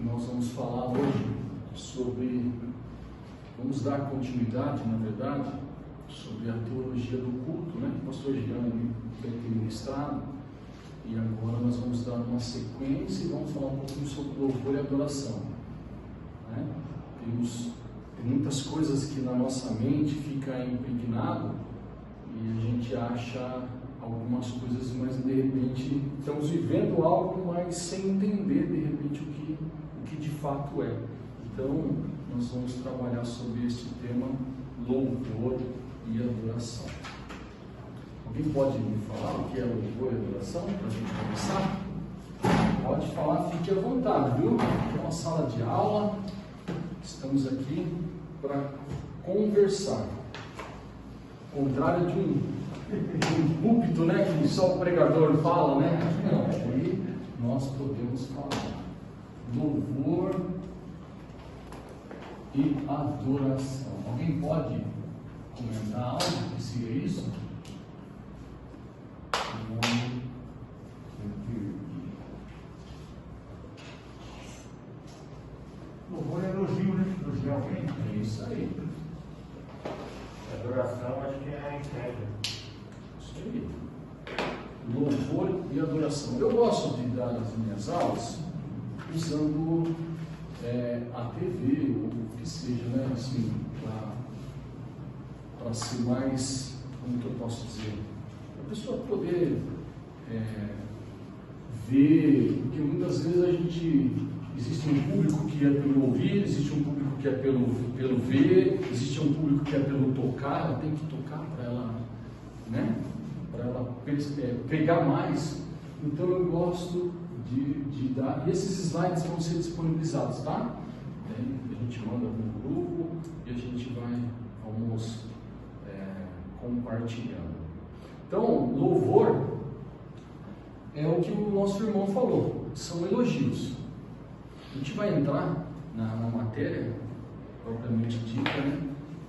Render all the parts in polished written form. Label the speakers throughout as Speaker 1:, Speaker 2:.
Speaker 1: Nós vamos falar hoje sobre, vamos dar continuidade, na verdade, sobre a teologia do culto, né? O pastor Jean tem ministrado, e agora nós vamos dar uma sequência e vamos falar um pouquinho sobre louvor e adoração, né? Tem muitas coisas que na nossa mente fica impregnado e a gente acha algumas coisas, mas de repente estamos vivendo algo, mas sem entender de repente o que de fato é. Então nós vamos trabalhar sobre este tema, louvor e adoração. Alguém pode me falar o que é louvor e adoração para a gente começar? Pode falar, fique à vontade, viu? Aqui é uma sala de aula, estamos aqui para conversar. Ao contrário de um púlpito, né, que só o pregador fala, né? Não, aqui nós podemos falar louvor e adoração. Alguém pode comentar algo que seria isso?
Speaker 2: Louvor é elogio, né? Elogiar alguém.
Speaker 1: É isso aí.
Speaker 2: Adoração, acho que é a entrega.
Speaker 1: Isso aí. Louvor e adoração. Eu gosto de dar as minhas aulas usando a TV, ou o que seja, né? Assim, para ser mais, como que eu posso dizer? Para a pessoa poder ver, porque muitas vezes existe um público que é pelo ouvir, existe um público que é pelo ver, existe um público que é pelo tocar, ela tem que tocar para ela, né? Para ela pegar mais. Então eu gosto de dar, e esses slides vão ser disponibilizados, tá? A gente manda no grupo e a gente vamos compartilhando. Então, louvor é o que o nosso irmão falou, são elogios. A gente vai entrar na matéria propriamente dita, né?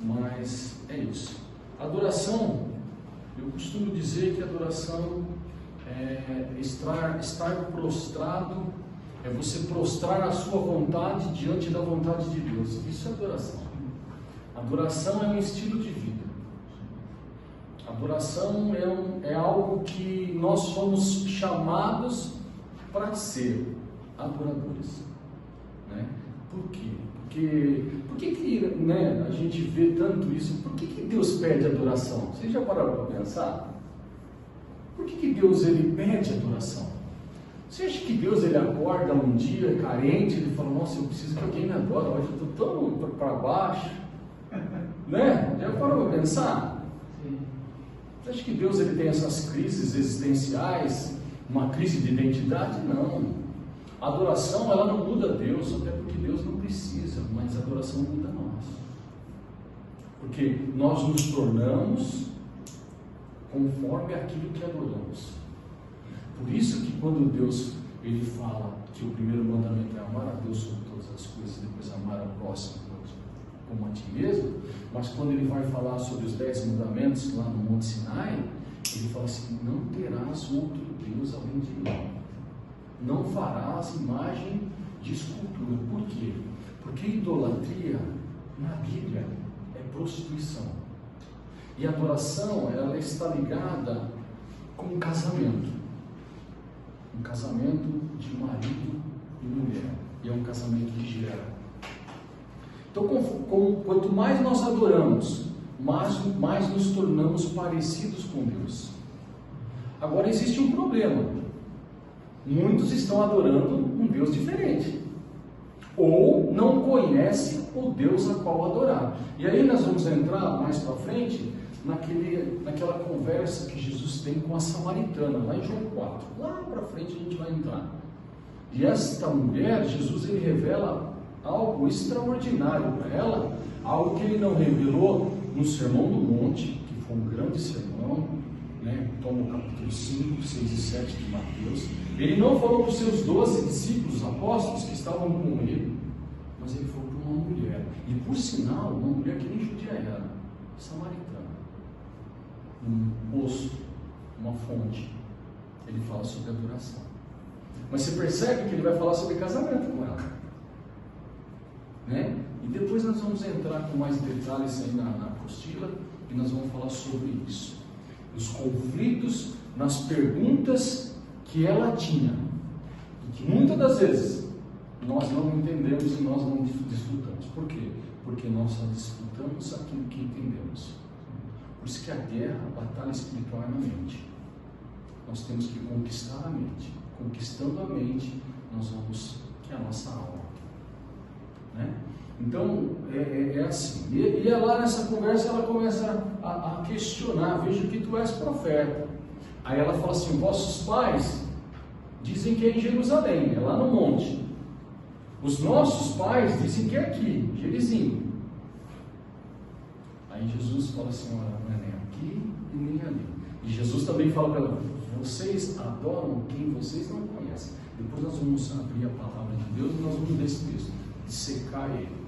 Speaker 1: Mas é isso. Adoração, eu costumo dizer que adoração é estar prostrado, é você prostrar a sua vontade diante da vontade de Deus. Isso é adoração. Adoração é um estilo de vida. Adoração é algo que nós somos chamados para ser adoradores, né? Por quê? Por que né, a gente vê tanto isso? Por que Deus pede adoração? Vocês já pararam para pensar? Por que Deus pede adoração? Você acha que Deus acorda um dia carente, ele fala, nossa, eu preciso que alguém me adore, hoje eu estou tão para baixo, né? Já parou para pensar?
Speaker 2: Sim.
Speaker 1: Você acha que Deus tem essas crises existenciais, uma crise de identidade? Não. A adoração, ela não muda Deus, até porque Deus não precisa, mas a adoração muda nós. Porque nós nos tornamos conforme aquilo que adoramos. Por isso que quando Deus ele fala que o primeiro mandamento é amar a Deus sobre todas as coisas, depois amar ao próximo como a ti mesmo, mas quando ele vai falar sobre os 10 mandamentos lá no Monte Sinai, ele fala assim, não terás outro Deus além de mim. Não farás imagem de escultura. Por quê? Porque idolatria, na Bíblia, é prostituição. E a adoração, ela está ligada com um casamento. Um casamento de marido e mulher. E é um casamento que gera. Então, quanto mais nós adoramos, mais nos tornamos parecidos com Deus. Agora, existe um problema. Muitos estão adorando um Deus diferente, ou não conhecem o Deus a qual adorar. E aí nós vamos entrar mais para frente naquela conversa que Jesus tem com a samaritana, lá em João 4. Lá para frente a gente vai entrar. E esta mulher, Jesus ele revela algo extraordinário para ela, algo que ele não revelou no Sermão do Monte, que foi um grande sermão, né? Toma o capítulo 5, 6 e 7 de Mateus. Ele não falou para os seus 12 discípulos, apóstolos que estavam com ele, mas ele falou para uma mulher, e por sinal, uma mulher que nem judia era, samaritana, um poço, uma fonte. Ele fala sobre adoração. Mas você percebe que ele vai falar sobre casamento com ela. né? E depois nós vamos entrar com mais detalhes aí na apostila e nós vamos falar sobre isso. Os conflitos nas perguntas que ela tinha e que muitas das vezes nós não entendemos e nós não desfrutamos. Por quê? Porque nós só desfrutamos aquilo que entendemos. Por isso que a guerra, a batalha espiritual é na mente. Nós temos que conquistar a mente. Conquistando a mente, nós vamos, que é a nossa alma, né? Então, é assim. E lá nessa conversa, ela começa a questionar: vejo que tu és profeta. Aí ela fala assim: vossos pais dizem que é em Jerusalém, é lá no monte. Os nossos pais dizem que é aqui, Gerizim. Aí Jesus fala assim: olha, não é nem aqui e nem ali. E Jesus também fala para ela: vocês adoram quem vocês não conhecem. Depois nós vamos abrir a palavra de Deus e nós vamos ler esse texto, dissecar ele.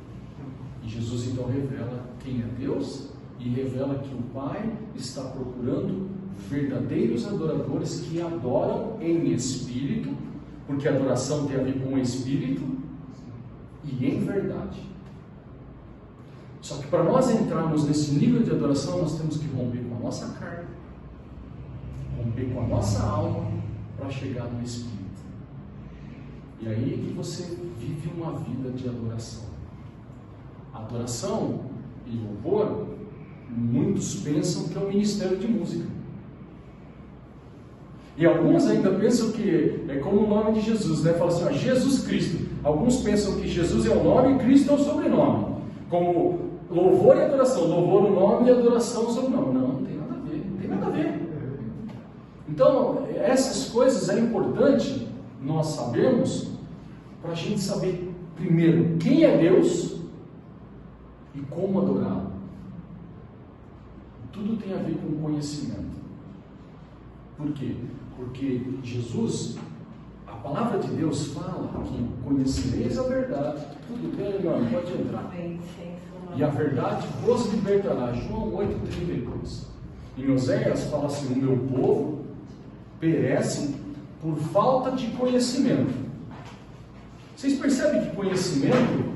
Speaker 1: E Jesus então revela quem é Deus e revela que o Pai está procurando verdadeiros adoradores que adoram em espírito, porque a adoração tem a ver com o espírito, e em verdade. Só que para nós entrarmos nesse nível de adoração, nós temos que romper com a nossa carne, romper com a nossa alma, para chegar no espírito. E aí que você vive uma vida de adoração. Adoração e louvor, muitos pensam que é o ministério de música. E alguns ainda pensam que é como o nome de Jesus, né? Fala assim: ó, Jesus Cristo. Alguns pensam que Jesus é o nome e Cristo é o sobrenome. Como louvor e adoração. Louvor o nome e adoração o sobrenome. Não, não tem nada a ver. Não tem nada a ver. Então, essas coisas é importante nós sabermos, para a gente saber primeiro quem é Deus e como adorá-lo. Tudo tem a ver com conhecimento. Por quê? Porque Jesus, a palavra de Deus fala que conhecereis a verdade. Tudo bem, irmão? Pode entrar. E a verdade vos libertará. João 8,32. Em Oséias fala assim: o meu povo perece por falta de conhecimento. Vocês percebem que conhecimento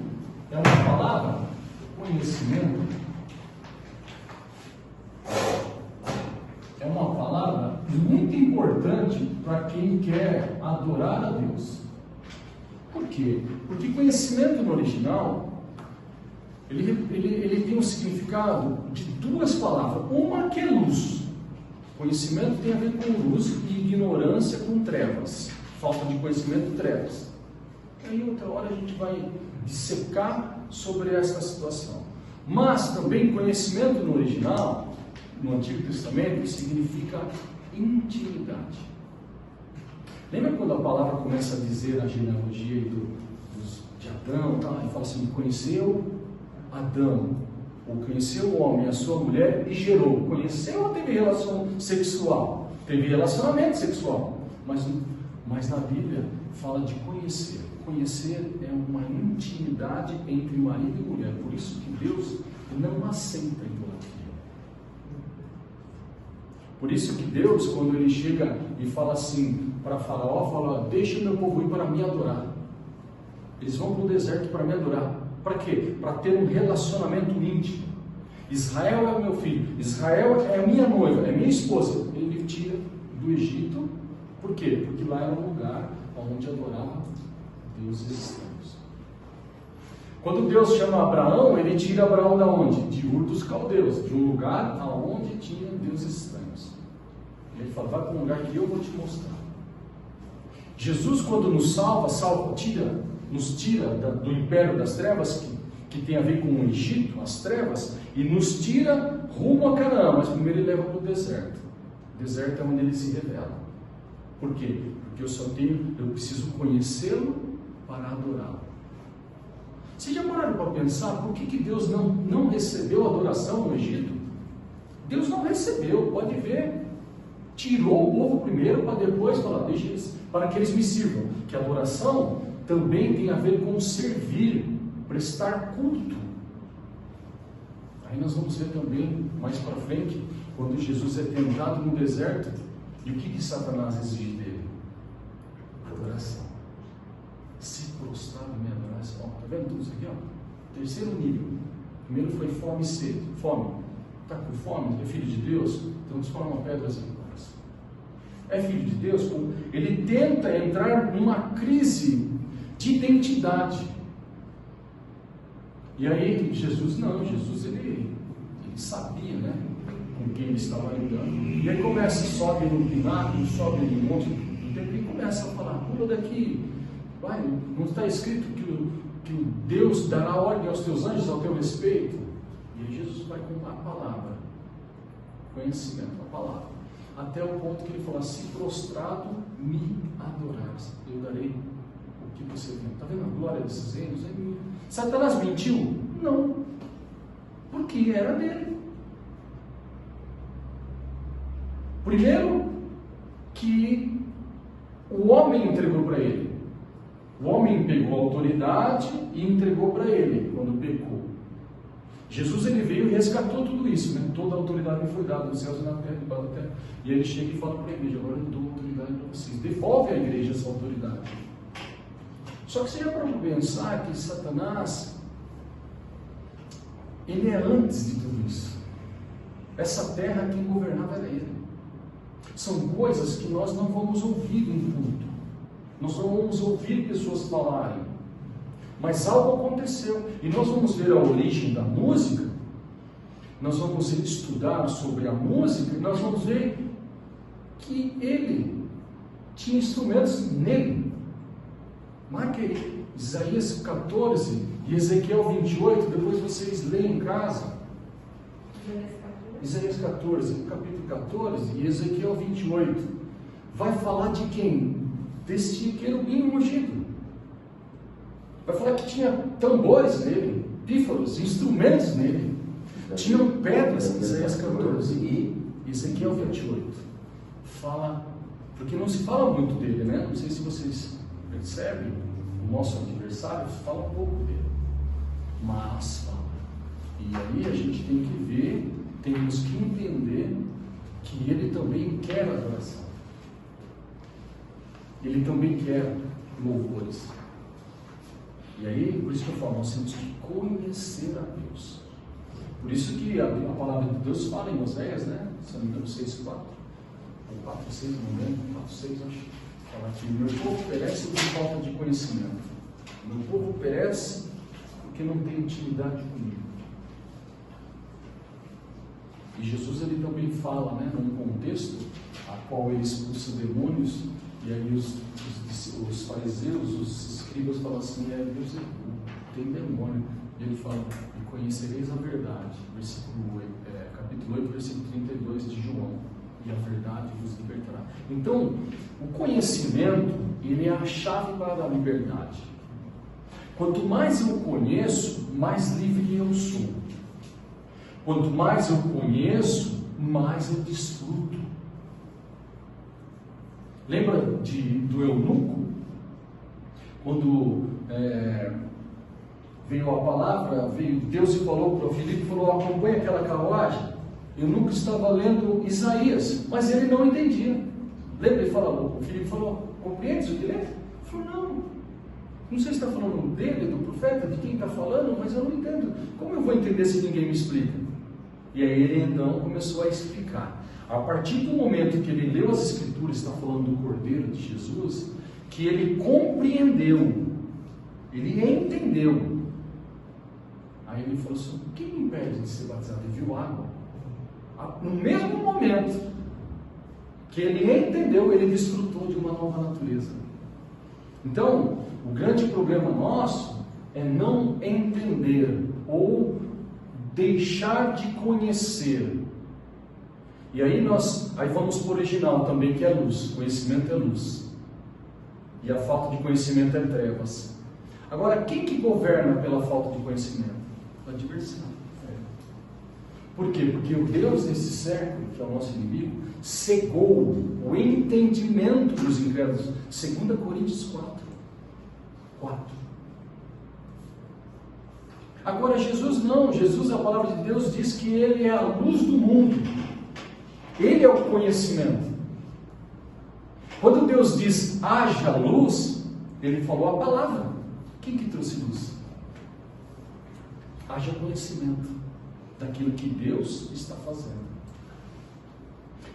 Speaker 1: é uma palavra? Conhecimento é uma palavra muito importante para quem quer adorar a Deus. Por quê? Porque conhecimento no original ele tem um significado de duas palavras. Uma que é luz. Conhecimento tem a ver com luz e ignorância com trevas. Falta de conhecimento, trevas. Aí outra hora a gente vai dissecar sobre essa situação. Mas também conhecimento no original, no Antigo Testamento, significa intimidade. Lembra quando a palavra começa a dizer a genealogia de Adão, tá? E fala assim: conheceu Adão, ou conheceu o homem, a sua mulher, e gerou. Conheceu ou teve relação sexual? Teve relacionamento sexual. Mas na Bíblia fala de conhecer. Conhecer é uma intimidade entre marido e mulher. Por isso que Deus não aceita a idolatria. Por isso que Deus, quando ele chega e fala assim para Faraó, fala: deixa o meu povo ir para me adorar. Eles vão para o deserto para me adorar. Para quê? Para ter um relacionamento íntimo. Israel é o meu filho, Israel é a minha noiva, é minha esposa. Ele tira do Egito. Por quê? Porque lá era um lugar onde adorava deuses estranhos. Quando Deus chama Abraão, ele tira Abraão da onde? De Ur dos Caldeus, de um lugar aonde tinha deuses estranhos. Ele fala: vai para um lugar que eu vou te mostrar. Jesus, quando nos nos tira do império das trevas, que tem a ver com o Egito, as trevas, e nos tira rumo a Canaã, mas primeiro ele leva para o deserto. O deserto é onde ele se revela. Por quê? Porque eu preciso conhecê-lo para adorá-lo. Vocês já pararam para pensar por que Deus não recebeu adoração no Egito? Deus não recebeu, pode ver. Tirou o povo primeiro para depois falar: deixa eles, para que eles me sirvam. Que a adoração também tem a ver com servir, prestar culto. Aí nós vamos ver também mais para frente, quando Jesus é tentado no deserto, e o que Satanás exige dele? Adoração. Se prostrar na minha adoração. Está vendo tudo isso aqui? Ó? Terceiro nível. Primeiro foi fome e sede. Fome. Está com fome? É filho de Deus? Transforma pedras em pães. É filho de Deus? Ele tenta entrar numa crise de identidade. E aí Jesus não. Jesus ele sabia, né? Com quem ele estava lidando. E aí começa, sobe no pináculo, sobe no monte do templo e começa a falar: pula daqui. Vai, não está escrito que o Deus dará ordem aos teus anjos ao teu respeito? E aí Jesus vai com a palavra, conhecimento, a palavra, até o ponto que ele fala: se prostrado me adorares, eu darei o que você viu. Está vendo a glória desses reinos? Satanás mentiu? Não, porque era dele. Primeiro, que o homem entregou para ele. O homem pegou a autoridade e entregou para ele quando pecou. Jesus ele veio e resgatou tudo isso, né? Toda a autoridade me foi dada nos céus e na terra, debaixo da terra. E ele chega e fala para a igreja: agora eu dou autoridade para vocês. Devolve à igreja essa autoridade. Só que você já parou para pensar que Satanás, ele é antes de tudo isso. Essa terra, quem governava era ele. São coisas que nós não vamos ouvir em culto. Nós não vamos ouvir pessoas falarem. Mas algo aconteceu. E nós vamos ver a origem da música. Nós vamos estudar sobre a música. E nós vamos ver que ele tinha instrumentos nele. Marque aí Isaías 14 e Ezequiel 28. Depois vocês leem em casa. Isaías 14, capítulo 14 e Ezequiel 28. Vai falar de quem? Deste querubim ungido. Vai falar que tinha tambores nele, pífaros, instrumentos nele. Tinham pedras, Isaías 14 e Ezequiel 28. Fala, porque não se fala muito dele, né? Não sei se vocês percebem, o nosso adversário fala um pouco dele. Mas fala. E aí a gente tem que ver, temos que entender que ele também quer adoração. Ele também quer louvores. E aí, por isso que eu falo, nós temos que conhecer a Deus. Por isso que a palavra de Deus fala em Oséias, né? Se não me engano, 6:4. Ou 4:6, não lembro, 4:6, acho. Fala que o meu povo perece por falta de conhecimento. O meu povo perece porque não tem intimidade comigo. E Jesus ele também fala, né, num contexto a qual ele expulsa demônios. E aí os fariseus, os escribas falam assim: Deus tem demônio. E ele fala: e conhecereis a verdade, capítulo 8, versículo 32 de João, e a verdade vos libertará. Então, o conhecimento, ele é a chave para a liberdade. Quanto mais eu conheço, mais livre eu sou. Quanto mais eu conheço, mais eu desfruto. Lembra do eunuco? Quando veio a palavra, Deus falou para o Filipe, falou: acompanha aquela carruagem. O eunuco estava lendo Isaías, mas ele não entendia. Lembra? O Filipe falou: compreendes o que lê? Ele falou: não sei se está falando dele, do profeta, de quem está falando, mas eu não entendo. Como eu vou entender se ninguém me explica? E aí ele então começou a explicar. A partir do momento que ele leu as Escrituras, está falando do Cordeiro de Jesus, que ele compreendeu, ele entendeu. Aí ele falou assim: o que me impede de ser batizado? Ele viu água. No mesmo momento que ele entendeu, ele desfrutou de uma nova natureza. Então, o grande problema nosso é não entender ou deixar de conhecer. E aí vamos para o original também, que é luz. Conhecimento é luz. E a falta de conhecimento é trevas. Agora, quem que governa pela falta de conhecimento? A diversão. Por quê? Porque o Deus desse século, que é o nosso inimigo, cegou o entendimento dos incrédulos. 2 Coríntios 4. Agora, Jesus não. Jesus, a palavra de Deus diz que ele é a luz do mundo. Ele é o conhecimento. Quando Deus diz haja luz, ele falou a palavra. Quem que trouxe luz? haja conhecimento daquilo que Deus está fazendo.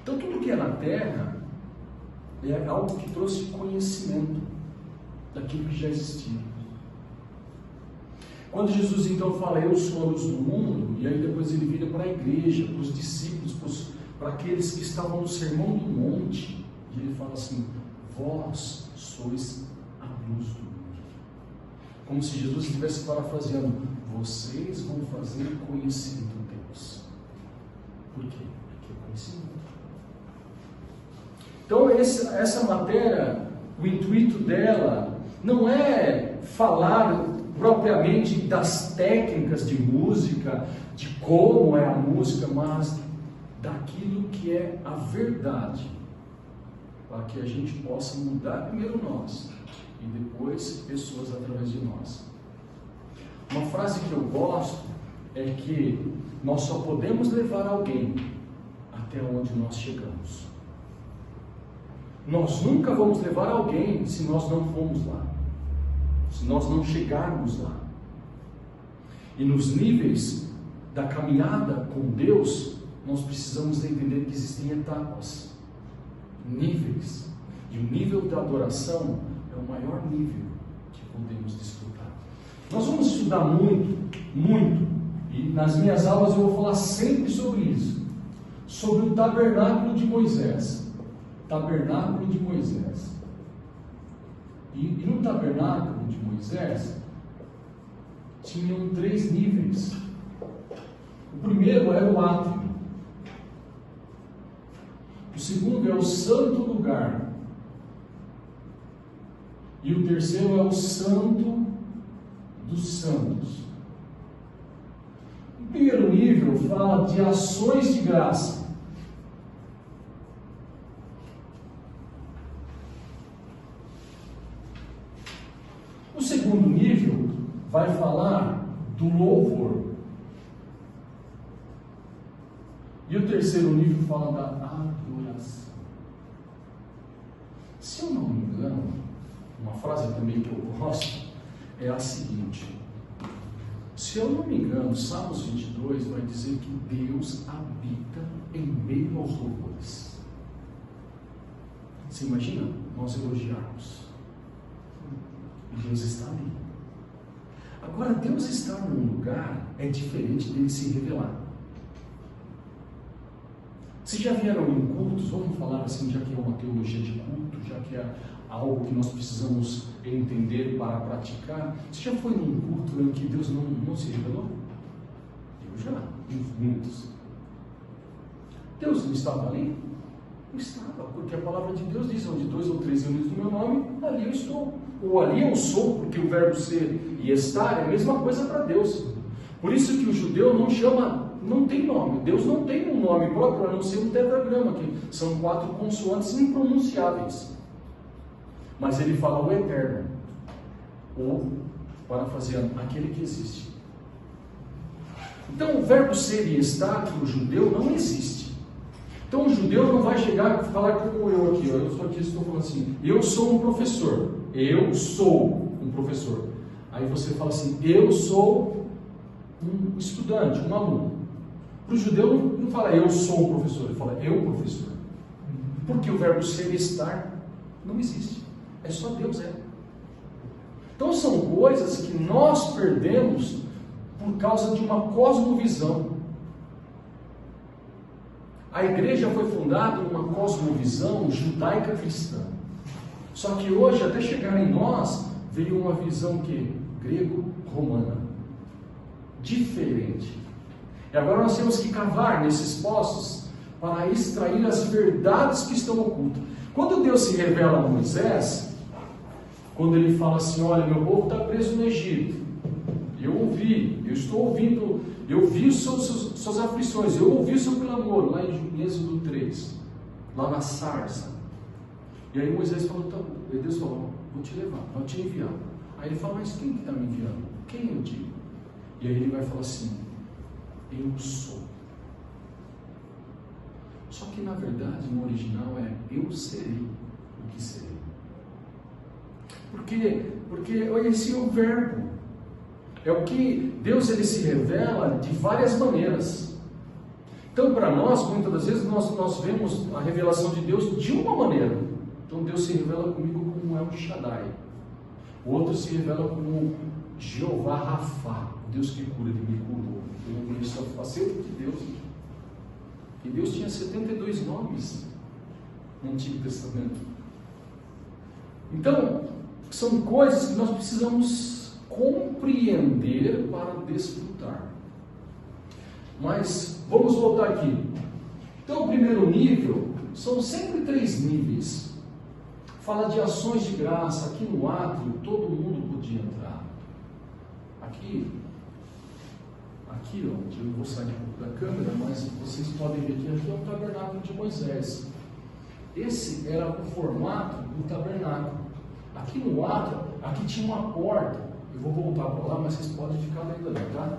Speaker 1: Então tudo que é na terra é algo que trouxe conhecimento daquilo que já existia. Quando Jesus então fala, eu sou a luz do mundo, e aí depois ele vira para a igreja, para os discípulos, para aqueles que estavam no Sermão do Monte, e ele fala assim, vós sois a luz do mundo. Como se Jesus estivesse parafraseando, vocês vão fazer conhecido Deus. Por quê? Porque é conhecimento. Então essa matéria, o intuito dela não é falar propriamente das técnicas de música, de como é a música, mas daquilo que é a verdade, para que a gente possa mudar primeiro nós e depois pessoas através de nós. Uma frase que eu gosto é que nós só podemos levar alguém até onde nós chegamos. Nós nunca vamos levar alguém se nós não formos lá, se nós não chegarmos lá. E nos níveis da caminhada com Deus, nós precisamos entender que existem etapas, níveis. E o nível da adoração é o maior nível que podemos desfrutar. Nós vamos estudar muito, e nas minhas aulas eu vou falar sempre sobre isso, sobre o tabernáculo de Moisés. Tabernáculo de Moisés. E no tabernáculo de Moisés tinham 3 níveis. O primeiro era o átrio. O segundo é o santo lugar. E o terceiro é o santo dos santos. O primeiro nível fala de ações de graça. O segundo nível vai falar do louvor. E o terceiro nível fala da adoração. Se eu não me engano, uma frase também que eu gosto é a seguinte: se eu não me engano, Salmos 22 vai dizer que Deus habita em meio aos louvores. Você imagina nós elogiarmos? Deus está ali. Agora, Deus estar num lugar é diferente dele se revelar. Vocês já vieram em cultos? Vamos falar assim, já que é uma teologia de culto, já que é algo que nós precisamos entender para praticar. Você já foi num culto em que Deus não se revelou? Eu já, em muitos. Deus não estava ali? Não estava, porque a palavra de Deus diz, onde 2 ou 3 reunidos no meu nome, ali eu estou. Ou ali eu sou, porque o verbo ser e estar é a mesma coisa para Deus. Por isso que o judeu não tem nome. Deus não tem um nome próprio, a não ser um tetragrama, que são 4 consoantes impronunciáveis. Mas ele fala o eterno, ou, parafraseando, aquele que existe. Então o verbo ser e estar, que o judeu não existe. Então o judeu não vai chegar e falar como eu aqui, ó. Eu só aqui estou falando assim, eu sou um professor. Eu sou um professor. Aí você fala assim, eu sou um estudante, um aluno. Para o judeu não fala eu sou um professor, ele fala eu professor. Porque o verbo ser e estar não existe. É só Deus é. Então são coisas que nós perdemos por causa de uma cosmovisão. A igreja foi fundada numa cosmovisão judaica cristã. Só que hoje, até chegar em nós, veio uma visão que grego-romana. Diferente. E agora nós temos que cavar nesses poços para extrair as verdades que estão ocultas. Quando Deus se revela a Moisés, quando ele fala assim, olha, meu povo está preso no Egito. Eu estou ouvindo, eu vi suas aflições, eu ouvi o seu clamor, lá em Êxodo 3, lá na sarça. E aí Moisés falou, tá, e Deus falou, vou te levar, vou te enviar. Aí ele fala, mas quem está me enviando? Quem eu digo? E aí ele vai falar assim, eu sou. Só que na verdade, no original é, eu serei o que serei. Porque esse é o verbo. É o que Deus ele se revela de várias maneiras. Então, para nós, muitas das vezes, nós vemos a revelação de Deus de uma maneira. Então, Deus se revela comigo como El Shaddai. O outro se revela como Jeová Rafá, Deus que cura, ele me curou. Eu não conheço a faceta de Deus. E Deus tinha 72 nomes no Antigo Testamento. Então, são coisas que nós precisamos compreender para desfrutar. Mas, vamos voltar aqui. Então, o primeiro nível, são sempre 3 níveis. Fala de ações de graça. Aqui no átrio, todo mundo podia entrar. Aqui, ó, eu vou sair um pouco da câmera, mas vocês podem ver que aqui é o tabernáculo de Moisés. Esse era o formato do tabernáculo. Aqui no átrio, aqui tinha uma porta. Eu vou voltar para lá, mas vocês podem ficar vendo ali, tá?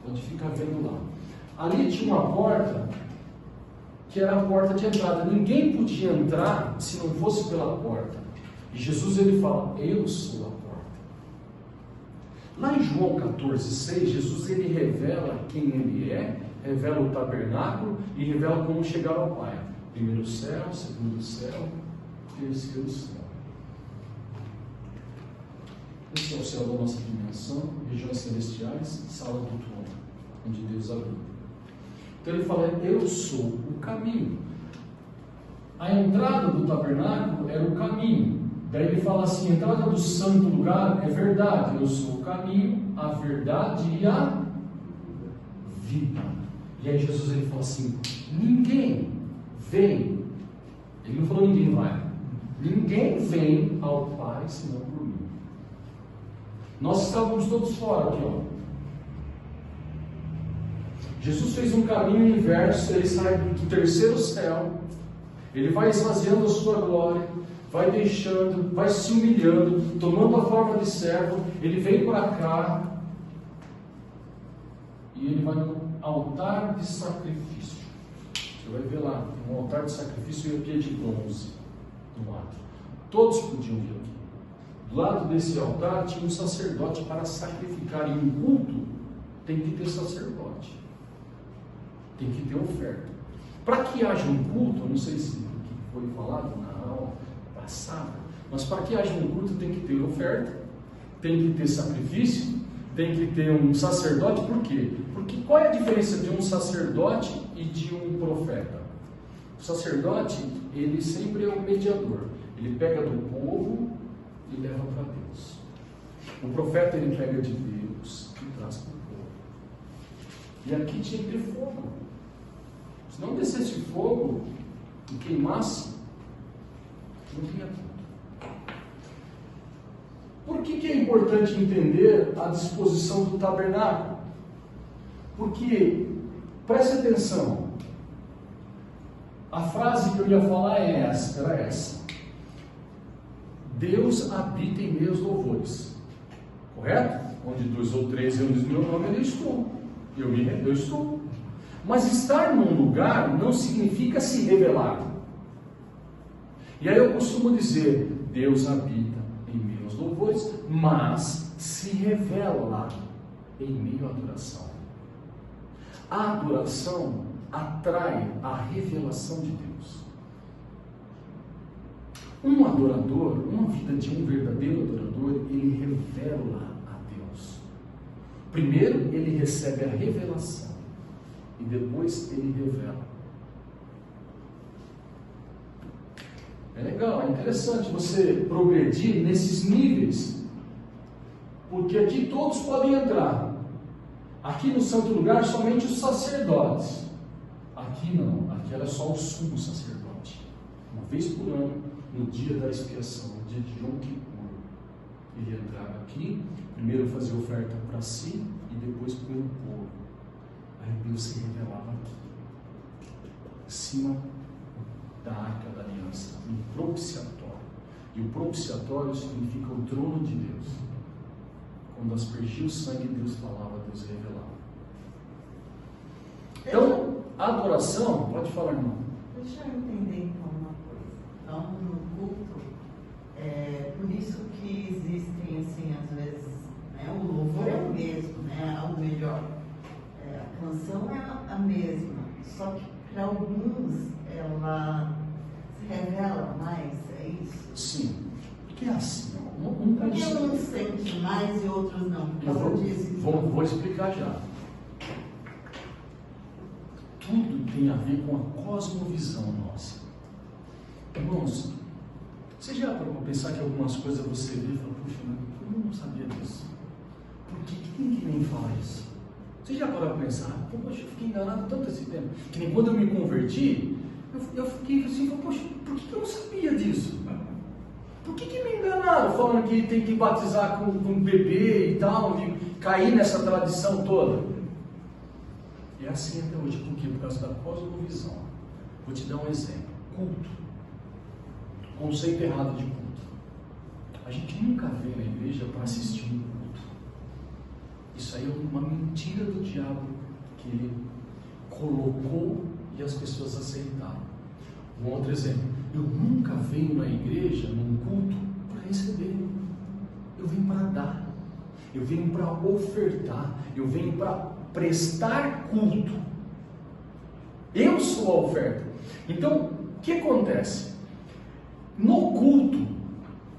Speaker 1: Pode ficar vendo lá. Ali tinha uma porta, que era a porta de entrada. Ninguém podia entrar se não fosse pela porta. E Jesus ele fala, eu sou a porta. Lá em João 14,6, Jesus ele revela quem ele é, revela o tabernáculo e revela como chegar ao Pai. Primeiro céu, segundo céu, terceiro céu. Esse é o céu da nossa dimensão, regiões celestiais, sala do trono, onde Deus habita. Então ele fala, eu sou o caminho. A entrada do tabernáculo era o caminho. Daí ele fala assim, a entrada do santo lugar é verdade. Eu sou o caminho, a verdade e a vida. E aí Jesus ele fala assim, ninguém vem. Ele não falou ninguém vai. Ninguém vem ao Pai senão por mim. Nós estávamos todos fora aqui, ó. Jesus fez um caminho inverso, ele sai do terceiro céu, ele vai esvaziando a sua glória, vai deixando, vai se humilhando, tomando a forma de servo, ele vem para cá e ele vai no altar de sacrifício. Você vai ver lá, um altar de sacrifício e aqui de bronze no átrio. Todos podiam vir aqui. Do lado desse altar tinha um sacerdote para sacrificar, e um culto tem que ter sacerdote. Tem que ter oferta. Para que haja um culto, eu não sei se foi falado na aula passada, mas para que haja um culto tem que ter oferta, tem que ter sacrifício, tem que ter um sacerdote. Por quê? Porque qual é a diferença de um sacerdote e de um profeta? O sacerdote, ele sempre é o mediador. Ele pega do povo e leva para Deus. O profeta, ele pega de Deus e traz para o povo. E aqui tinha que ter fogo. Se não descesse fogo e queimasse, não tinha tudo. Por que é importante entender a disposição do tabernáculo? Porque, preste atenção, a frase que eu ia falar era essa. Deus habita em meus louvores. Correto? Onde 2 ou 3 reúnem o meu nome, eu estou. Eu estou. Mas estar num lugar não significa se revelar. E aí eu costumo dizer, Deus habita em meus louvores, mas se revela em meio à adoração. A adoração atrai a revelação de Deus. Um adorador, uma vida de um verdadeiro adorador, ele revela a Deus. Primeiro ele recebe a revelação e depois ele revela. É legal, é interessante você progredir nesses níveis, porque aqui todos podem entrar. Aqui no santo lugar somente os sacerdotes. Aqui não, aqui era só o sumo sacerdote. Uma vez por ano, no dia da expiação, no dia de Yom Kippur, ele entrava aqui, primeiro fazia oferta para si e depois para o povo. Aí Deus se revelava aqui, em cima da arca da aliança, um propiciatório. E o propiciatório significa o trono de Deus. Quando aspergia o sangue, Deus falava, Deus revelava. Então, a adoração, pode falar, irmão.
Speaker 3: Deixa eu entender então uma coisa. Então, no culto, por isso que existem, assim, às vezes, né, o louvor é um Só que para alguns ela se revela mais, é isso?
Speaker 1: Sim. Porque é assim, ó,
Speaker 3: Porque uns sentem mais e outros não.
Speaker 1: Vou explicar já. Tudo tem a ver com a cosmovisão nossa. Irmãos, você já parou para pensar que algumas coisas você vê e fala, puxa, eu não sabia disso. Por que ninguém me fala isso? Você já parou para pensar, poxa, eu fiquei enganado tanto esse tempo. Que nem quando eu me converti, eu fiquei assim, poxa, por que eu não sabia disso? Por que me enganaram falando que tem que batizar com um bebê e tal, de cair nessa tradição toda? E é assim até hoje, por quê? Por causa da cosmovisão. Vou te dar um exemplo. Culto. Conceito errado de culto. A gente nunca vem na igreja para assistir um culto. Isso aí é uma mentira do diabo que ele colocou e as pessoas aceitaram. Um outro exemplo. Eu nunca venho na igreja, num culto, para receber. Eu venho para dar. Eu venho para ofertar. Eu venho para prestar culto. Eu sou a oferta. Então, o que acontece? No culto,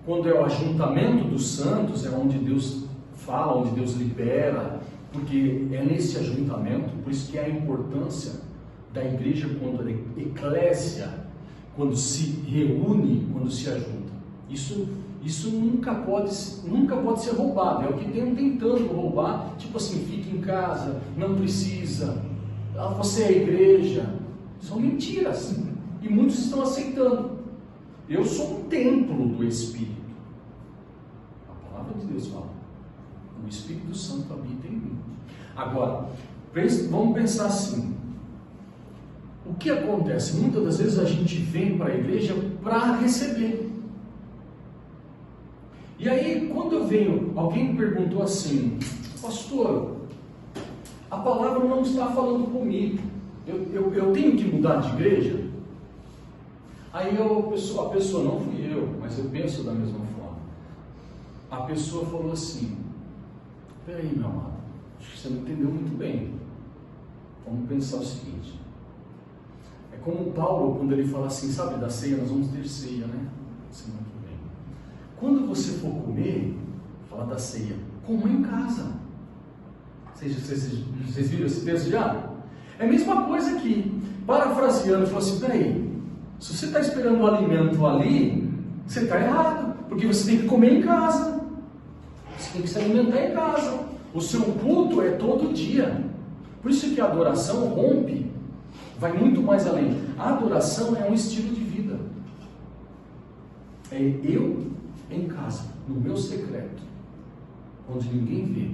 Speaker 1: quando é o ajuntamento dos santos, é onde Deus fala, onde Deus libera, porque é nesse ajuntamento, por isso que é a importância da igreja quando a eclésia, quando se reúne, quando se ajunta. Isso nunca pode ser roubado. É o que tem tentando roubar, tipo assim, fica em casa, não precisa, você é a igreja. São mentiras. E muitos estão aceitando. Eu sou um templo do Espírito. A palavra de Deus fala. O Espírito Santo habita em mim. Agora, vamos pensar assim. O que acontece? Muitas das vezes a gente vem para a igreja para receber. E aí, quando eu venho, alguém me perguntou assim, pastor, a palavra não está falando comigo. Eu tenho que mudar de igreja? Aí a pessoa, não fui eu, mas eu penso da mesma forma. A pessoa falou assim, peraí, meu amado, acho que você não entendeu muito bem. Vamos pensar o seguinte. É como Paulo, quando ele fala assim, sabe, da ceia, nós vamos ter ceia, né? Semana que vem. Quando você for comer, fala da ceia, coma em casa. Vocês viram esse texto já? É a mesma coisa aqui. Parafraseando, falou assim, peraí, se você está esperando o alimento ali, você está errado, porque você tem que comer em casa. Você tem que se alimentar em casa. O seu culto é todo dia. Por isso que a adoração rompe, vai muito mais além. A adoração é um estilo de vida. É eu em casa, no meu secreto, onde ninguém vê,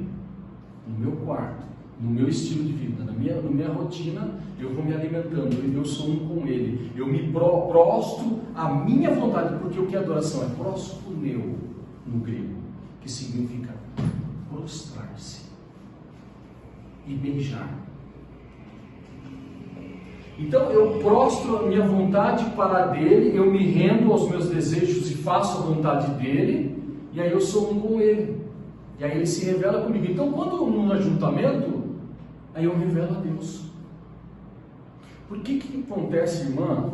Speaker 1: no meu quarto, no meu estilo de vida, na minha rotina, eu vou me alimentando, eu sou um com Ele, eu me prostro à minha vontade, porque o que é adoração? É proskuneo no grego, que significa prostrar-se e beijar. Então eu prostro a minha vontade para a dele, eu me rendo aos meus desejos e faço a vontade dele, e aí eu sou um com ele, e aí ele se revela comigo. Então quando no ajuntamento, aí eu revelo a Deus. Por que acontece, irmã,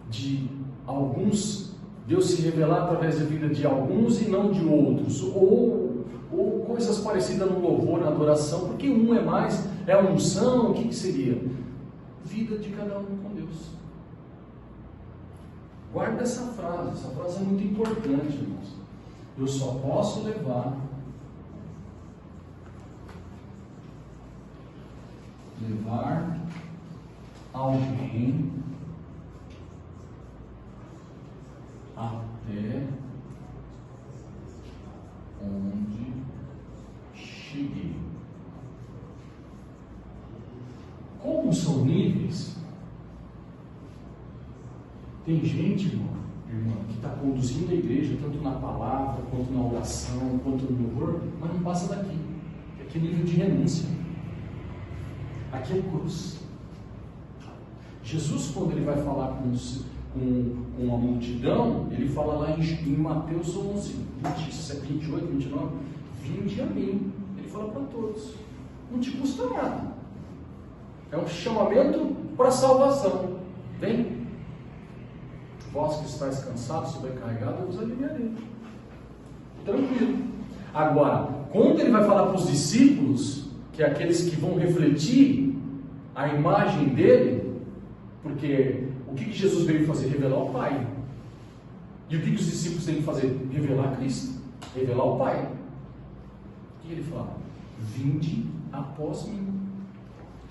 Speaker 1: de alguns, Deus se revelar através da vida de alguns e não de outros, ou coisas parecidas no louvor, na adoração, porque um é mais, é a unção, o que seria? Vida de cada um com Deus. Guarda essa frase é muito importante, irmãos. Eu só posso levar alguém até onde cheguei. Como são níveis, tem gente, irmã, que está conduzindo a igreja, tanto na palavra, quanto na oração, quanto no louvor, mas não passa daqui. Aqui é nível de renúncia. Aqui é cruz. Jesus, quando ele vai falar com a multidão, ele fala lá em Mateus 11, 28, 29, vinde a mim. Ele fala para todos. Não te custa nada. É um chamamento para a salvação. Vem. Vós que estáis cansados, sobrecarregados, eu vos aliviarei. Tranquilo. Agora, quando ele vai falar para os discípulos, que é aqueles que vão refletir a imagem dele, porque o que Jesus veio fazer? Revelar o Pai. E o que os discípulos têm que fazer? Revelar Cristo, revelar o Pai. O que ele fala? Vinde após mim.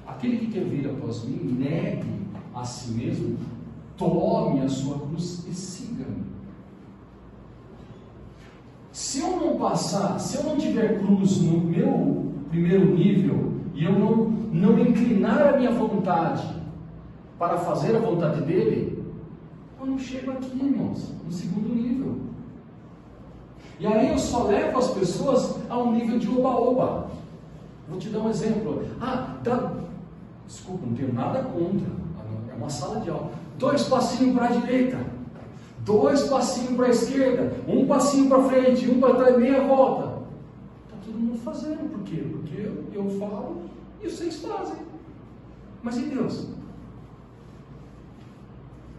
Speaker 1: Aquele que quer vir após mim, negue a si mesmo, tome a sua cruz e siga-me. Se eu não passar, se eu não tiver cruz no meu primeiro nível, e eu não inclinar a minha vontade para fazer a vontade dele, eu não chego aqui, irmãos, no segundo nível. E aí eu só levo as pessoas a um nível de oba-oba. Vou te dar um exemplo. Desculpa, não tenho nada contra. É uma sala de aula. 2 passinhos para a direita, 2 passinhos para a esquerda, 1 passinho para frente, 1 para trás, meia volta. Está todo mundo fazendo. Por quê? Porque eu falo e vocês fazem. Mas e Deus?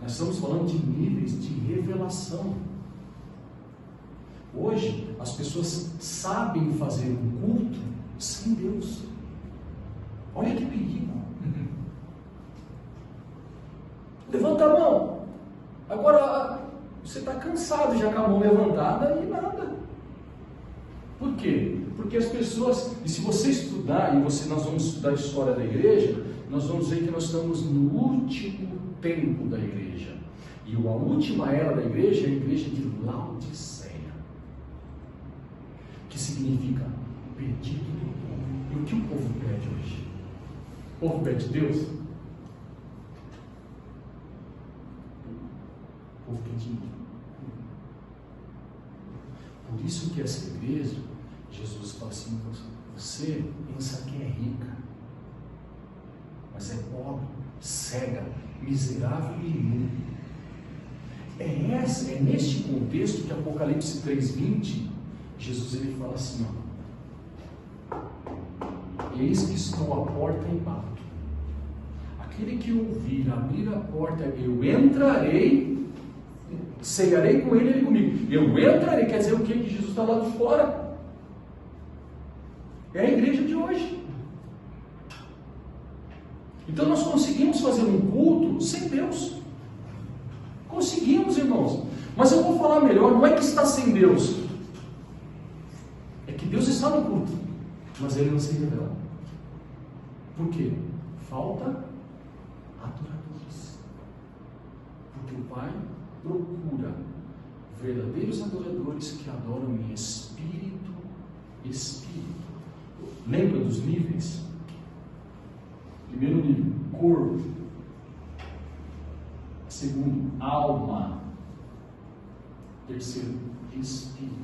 Speaker 1: Nós estamos falando de níveis de revelação. Hoje, as pessoas sabem fazer um culto sem Deus. Olha que perigo. Levanta a mão. Agora, você está cansado já com a mão levantada e nada. Por quê? Porque as pessoas, e se você estudar, nós vamos estudar a história da igreja, nós vamos ver que nós estamos no último tempo da igreja. E a última era da igreja é a igreja de Laodiceia, que significa pedido do povo. E o que o povo pede hoje? O povo pede Deus? O povo quer dinheiro. Por isso que essa igreja, Jesus fala assim: você pensa que é rica, mas é pobre, cega, miserável e imundo. É neste contexto que Apocalipse 3:20, Jesus ele fala assim: eis que estou à porta e bato. Aquele que ouvir abrir a porta, eu entrarei, cearei com ele e ele comigo. Eu entrarei, quer dizer o quê? Que Jesus está lá de fora. É a igreja de hoje. Então nós conseguimos fazer um culto sem Deus. Conseguimos, irmãos. Mas eu vou falar melhor, não é que está sem Deus. É que Deus está no culto, mas Ele não se revela. Por quê? Falta adoradores. Porque o Pai procura verdadeiros adoradores que adoram em espírito e espírito. Lembra dos níveis? Primeiro nível, corpo. Segundo, alma. Terceiro, espírito.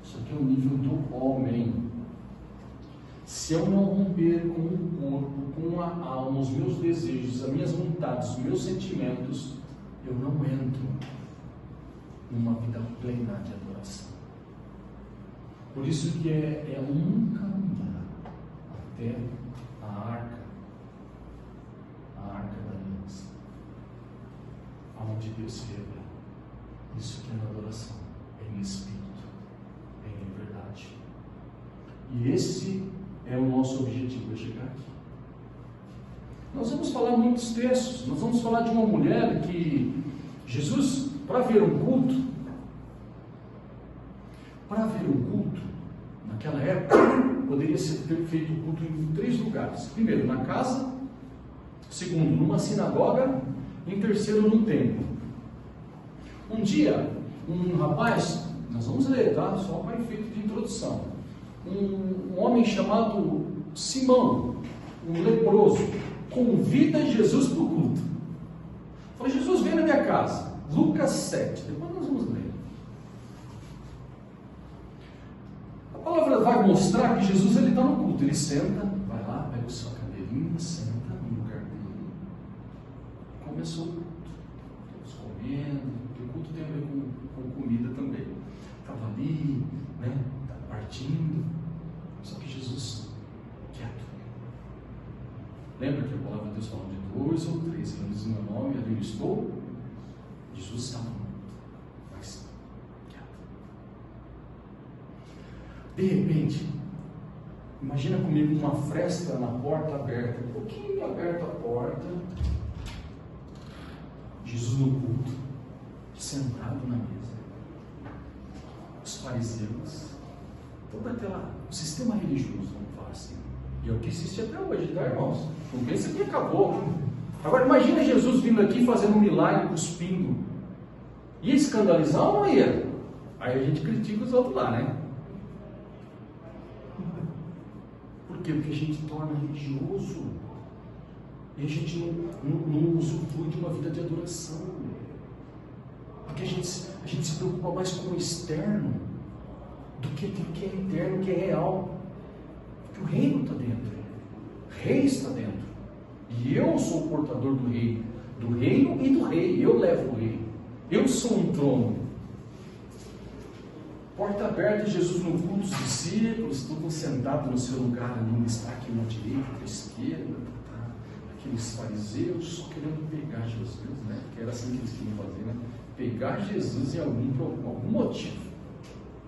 Speaker 1: Isso aqui é o nível do homem. Se eu não romper com o corpo, com a alma, os meus desejos, as minhas vontades, os meus sentimentos, eu não entro numa vida plena de adoração. Por isso que é um caminhar até a arca da aliança, aonde Deus se revela. Isso que é na adoração, é em espírito, é em verdade. E esse é o nosso objetivo, é chegar aqui. Nós vamos falar muitos textos. Nós vamos falar de uma mulher que Jesus, para ver um culto, naquela época, poderia ser feito o culto em 3 lugares. Primeiro, na casa. Segundo, numa sinagoga. Em terceiro, no templo. Um dia, um rapaz, nós vamos ler, tá? Só para efeito de introdução. Um homem chamado Simão, um leproso, convida Jesus para o culto. Fala: Jesus, vem na minha casa. Lucas 7. Depois nós vamos ler. A palavra vai mostrar que Jesus está no culto. Ele senta, vai lá, pega a sua cadeirinha, senta no lugar dele. Começou o culto. Todos comendo, porque o culto tem a ver com comida também. Estava ali, né? Partindo. Só que Jesus, quieto. Lembra que a palavra de Deus fala de 2 ou 3 reunidos em meu nome, ali eu estou? Jesus estava morto, mas quieto. De repente, imagina comigo uma fresta na porta aberta, um pouquinho aberta a porta, Jesus no culto, sentado na mesa, os fariseus, todo o sistema religioso, vamos falar assim, e é o que existe até hoje, tá, irmãos? Não pensa que acabou. Agora imagina Jesus vindo aqui fazendo um milagre, cuspindo. Ia escandalizar ou não ia? Aí a gente critica os outros lá, né? Por quê? Porque a gente torna religioso. E a gente não usufrui de uma vida de adoração. Porque a gente se preocupa mais com o externo do que aquilo que é interno, que é real. Porque o reino está dentro. O rei está dentro. E eu sou o portador do reino e do rei. Eu levo o rei. Eu sou um trono. Porta aberta, Jesus no culto, os discípulos, todos sentados no seu lugar, ali, um destaque na direita, na esquerda, aqueles fariseus só querendo pegar Jesus, né? Que era assim que eles queriam fazer, né? Pegar Jesus em algum motivo.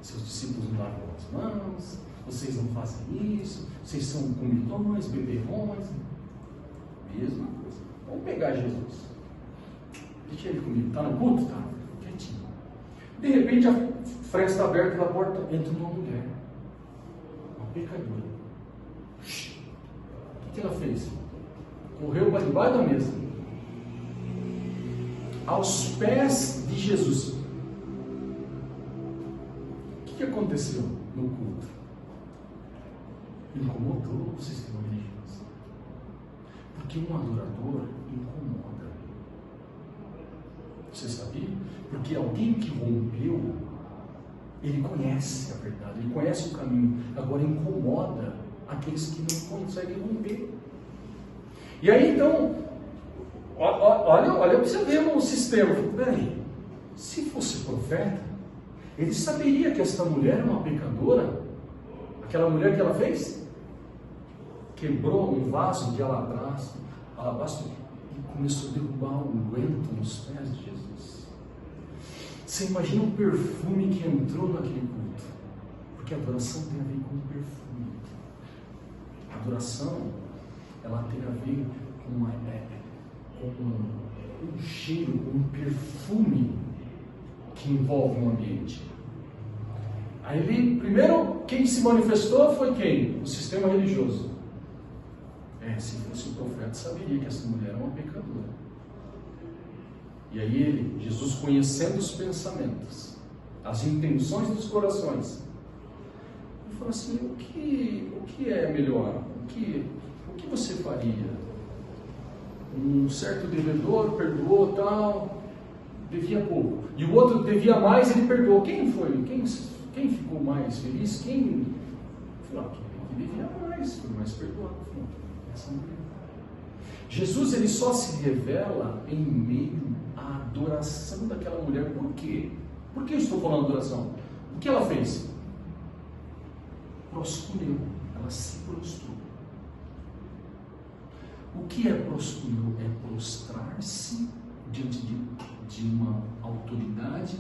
Speaker 1: Seus discípulos não lavam as mãos, vocês não fazem isso, vocês são comilões, beberrões. Mesma coisa. Vamos pegar Jesus. Deixa ele comigo. Está no culto? Está. Quietinho. De repente a fresta aberta da porta, entra uma mulher. Uma pecadora. O que ela fez? Correu para debaixo da mesa. Aos pés de Jesus. O que aconteceu no culto? Incomodou o sistema religioso. Porque um adorador incomoda. Você sabia? Porque alguém que rompeu, ele conhece a verdade, ele conhece o caminho, agora incomoda aqueles que não conseguem romper. E aí então, olha para você ver o sistema. Peraí, se fosse profeta, ele saberia que essa mulher é uma pecadora. Aquela mulher que ela fez? Quebrou um vaso de alabastro e começou a derrubar o unguento nos pés de Jesus. Você imagina o perfume que entrou naquele culto? Porque a adoração tem a ver com o perfume. A adoração, ela tem a ver com um cheiro, com um perfume que envolve o ambiente. Aí, primeiro, quem se manifestou foi quem? O sistema religioso. Se fosse o profeta, saberia que essa mulher é uma pecadora. E aí Jesus, conhecendo os pensamentos, as intenções dos corações, ele falou assim: o que é melhor? O que você faria? Um certo devedor perdoou, tal, devia pouco. E o outro devia mais, ele perdoou. Quem foi? Quem ficou mais feliz? Quem? Falou, quem devia mais, foi mais perdoado. Essa mulher. Jesus, ele só se revela em meio à adoração daquela mulher. Por quê? Por que eu estou falando adoração? O que ela fez? Prostrou. Ela se prostrou. O que é prostrou? É prostrar-se diante de uma autoridade,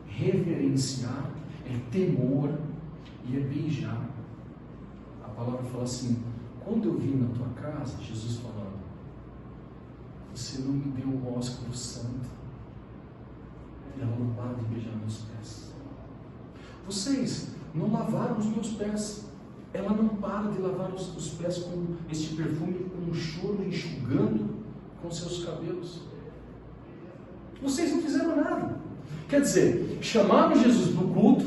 Speaker 1: reverenciar, é temor e é beijar. A palavra fala assim: quando eu vim na tua casa, Jesus falando, você não me deu o ósculo santo. E ela não para de beijar meus pés. Vocês não lavaram os meus pés. Ela não para de lavar os pés com este perfume, com um choro, enxugando com seus cabelos. Vocês não fizeram nada. Quer dizer, chamaram Jesus no culto,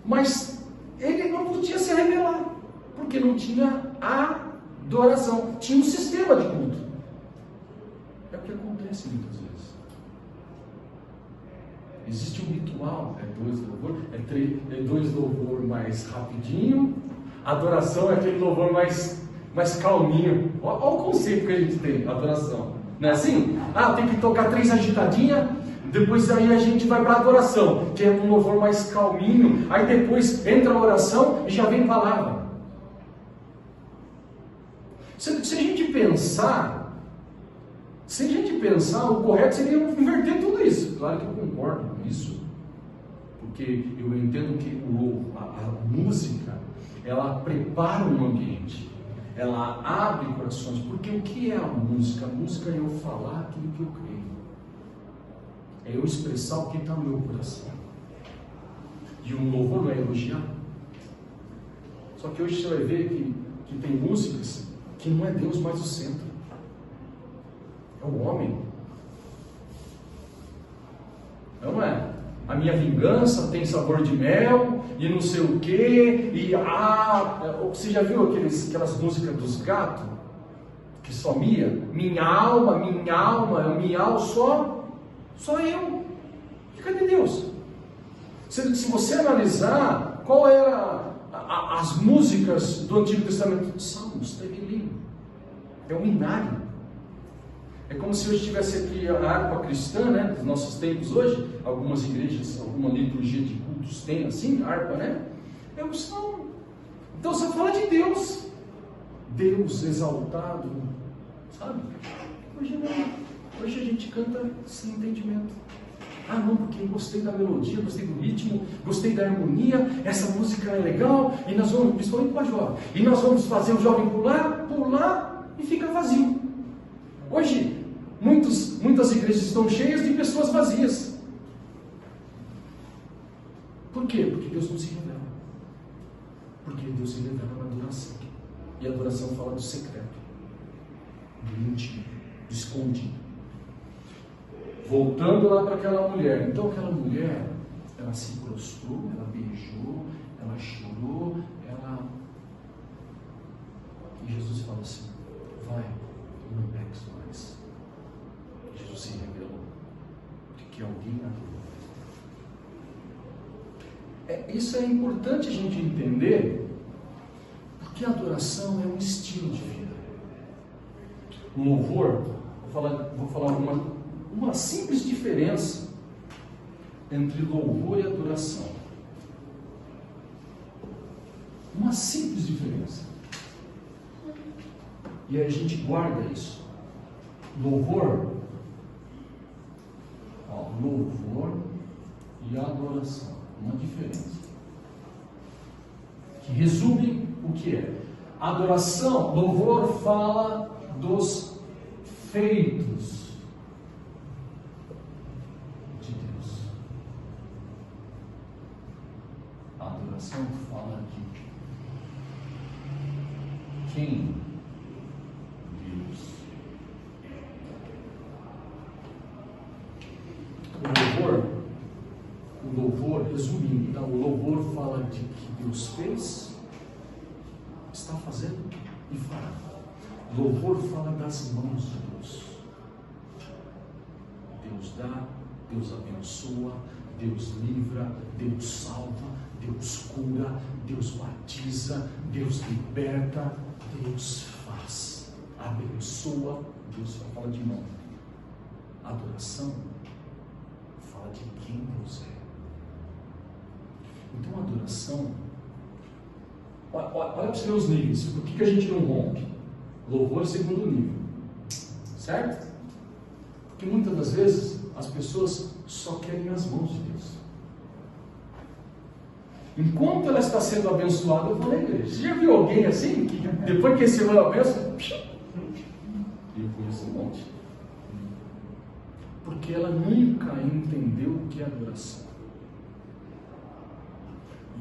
Speaker 1: mas ele não podia se revelar, porque não tinha adoração, tinha um sistema de culto. É o que acontece muitas vezes. Existe um ritual, é dois louvor mais rapidinho, adoração é aquele louvor mais calminho. Olha o conceito que a gente tem, adoração. Não é assim? Tem que tocar 3 agitadinhas, depois aí a gente vai para a adoração, que é um louvor mais calminho, aí depois entra a oração e já vem palavra. Se a gente pensar, o correto seria inverter tudo isso. Claro que eu concordo com isso, porque eu entendo que a música, ela prepara um ambiente, ela abre corações. Porque o que é a música? A música é eu falar aquilo que eu creio, é eu expressar o que está no meu coração. E um louvor não é elogiar. Só que hoje você vai ver que tem músicas que não é Deus mais o centro, é o homem. Não é? A minha vingança tem sabor de mel e não sei o que. Você já viu aquelas músicas dos gatos que só mia? Minha alma, só eu. E cadê Deus? Se você analisar qual era as músicas do Antigo Testamento, Salmos, está aquele livro. É um hinário. É como se hoje tivesse aqui a harpa cristã, né? Dos nossos tempos hoje. Algumas igrejas, alguma liturgia de cultos tem assim, harpa, né? É um salmo. Então você fala de Deus. Deus exaltado, sabe? Hoje não. Hoje a gente canta sem entendimento. Não, porque gostei da melodia, gostei do ritmo, gostei da harmonia, essa música é legal, e nós vamos, principalmente para jovem, e nós vamos fazer o jovem pular, e fica vazio. Hoje, muitas igrejas estão cheias de pessoas vazias. Por quê? Porque Deus não se revela. Porque Deus se revela na adoração. E a adoração fala do secreto, do íntimo, do escondido. Voltando lá para aquela mulher. Então aquela mulher, ela se prostrou, ela beijou, ela chorou, E Jesus fala assim, vai, não peques mais. Jesus se revelou de que alguém adorou. Isso é importante a gente entender, porque a adoração é um estilo de vida. O louvor, vou falar uma simples diferença entre louvor e adoração. Uma simples diferença. E aí a gente guarda isso. Louvor e adoração. Uma diferença. Que resume o que é. Adoração, louvor fala dos feitos de Deus. A adoração fala de quem Deus é. O louvor, resumindo, então, o louvor fala de que Deus fez, está fazendo e fará. Louvor fala das mãos de Deus. Deus dá, Deus abençoa, Deus livra, Deus salva, Deus cura, Deus batiza, Deus liberta, Deus faz, abençoa. Deus fala de mão. Adoração fala de quem Deus é. Então a adoração, olha para os meus níveis. Por que a gente não rompe? Louvor segundo nível, certo? Porque muitas das vezes as pessoas só querem as mãos de Deus. Enquanto ela está sendo abençoada, eu vou na igreja. Você já viu alguém assim, que depois que recebeu a bênção, eu conheço um monte. Porque ela nunca entendeu o que é adoração.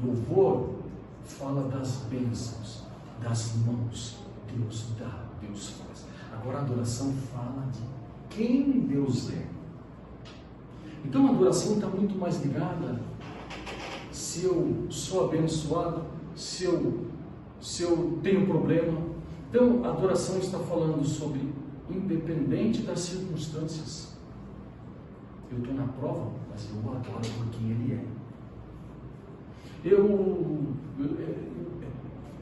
Speaker 1: Louvor fala das bênçãos, das mãos. Deus dá, Deus faz. Agora a adoração fala de quem Deus é. Então a adoração está muito mais ligada se eu sou abençoado, se eu tenho problema. Então a adoração está falando sobre independente das circunstâncias. Eu estou na prova, mas eu adoro por quem Ele é. Eu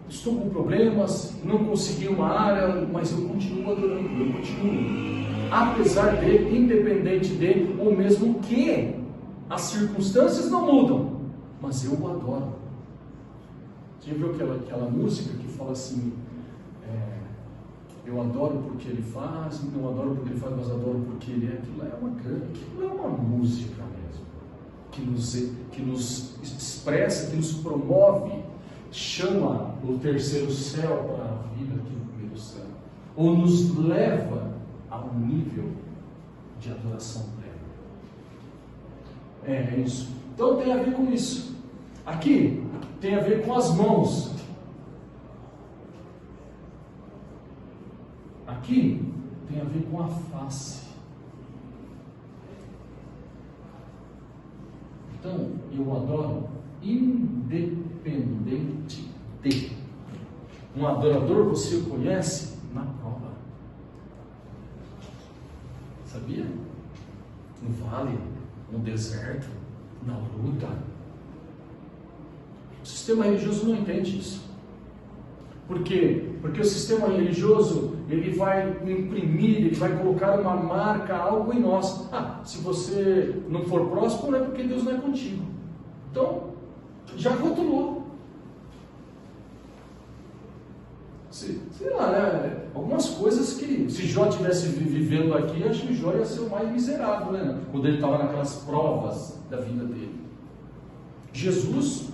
Speaker 1: estou com problemas, não consegui uma área, mas eu continuo adorando, eu continuo. Apesar de, independente de, ou mesmo que as circunstâncias não mudam, mas eu o adoro. Você já viu aquela música que fala assim, eu adoro porque ele faz, não adoro porque ele faz, mas adoro porque ele é. Aquilo é uma música mesmo, que nos expressa, que nos promove, chama o terceiro céu para a vida aqui no primeiro céu, ou nos leva a um nível de adoração plena. É isso. Então tem a ver com isso. Aqui tem a ver com as mãos. Aqui tem a ver com a face. Então, eu adoro independente de. Um adorador você o conhece na prova. Sabia? No vale, no deserto, na luta. O sistema religioso não entende isso. Por quê? Porque o sistema religioso, ele vai imprimir, ele vai colocar uma marca, algo em nós. Se você não for próspero, é porque Deus não é contigo. Então, já rotulou. Sei lá, né? Algumas coisas que, se Jó estivesse vivendo aqui, acho que Jó ia ser o mais miserável, né? Quando ele estava naquelas provas da vida dele. Jesus,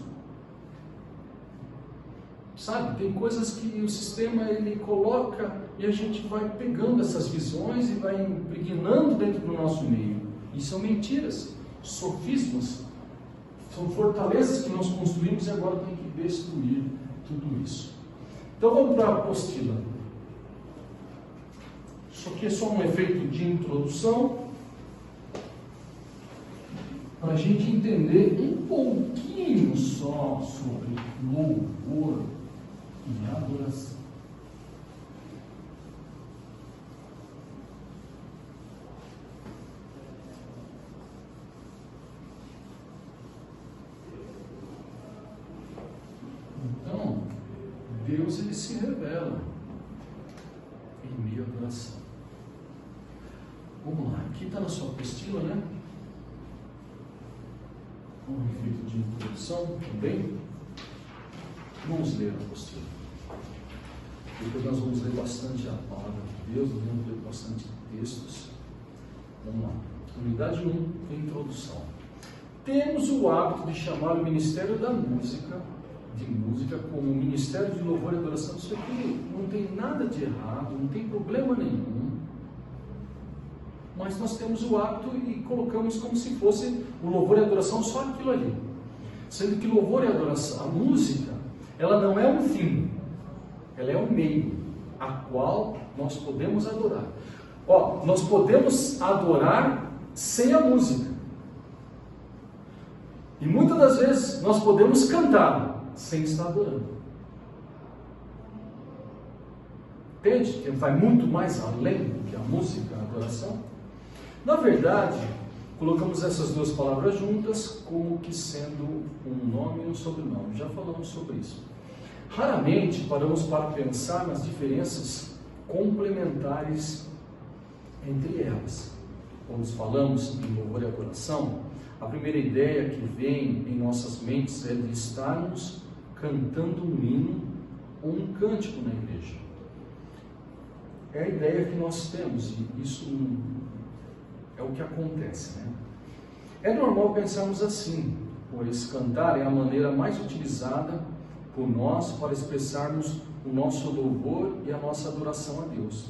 Speaker 1: sabe, tem coisas que o sistema ele coloca e a gente vai pegando essas visões e vai impregnando dentro do nosso meio. E são mentiras, sofismas, são fortalezas que nós construímos e agora tem que destruir tudo isso. Então vamos para a apostila. Isso aqui é só um efeito de introdução para a gente entender um pouquinho só sobre louvor e adoração. Então, Deus ele se revela em meio à adoração. Vamos lá, aqui está na sua apostila, né? Um efeito de introdução também. Vamos ler a apostila. Depois nós vamos ler bastante a palavra de Deus, nós vamos ler bastante textos. Vamos lá. Unidade 1, introdução. Temos o hábito de chamar o ministério da música, como ministério de louvor e adoração. Isso aqui não tem nada de errado, não tem problema nenhum. Mas nós temos o hábito e colocamos como se fosse o louvor e a adoração só aquilo ali. Sendo que louvor e adoração, a música, ela não é um fim, ela é um meio, a qual nós podemos adorar. Nós podemos adorar sem a música. E muitas das vezes nós podemos cantar sem estar adorando. Entende? Que vai muito mais além do que a música, a adoração. Na verdade, colocamos essas duas palavras juntas como que sendo um nome e um sobrenome. Já falamos sobre isso. Raramente paramos para pensar nas diferenças complementares entre elas. Quando falamos em louvor e adoração, a primeira ideia que vem em nossas mentes é de estarmos cantando um hino ou um cântico na igreja. É a ideia que nós temos e isso é o que acontece, né? É normal pensarmos assim, pois cantar é a maneira mais utilizada por nós para expressarmos o nosso louvor e a nossa adoração a Deus.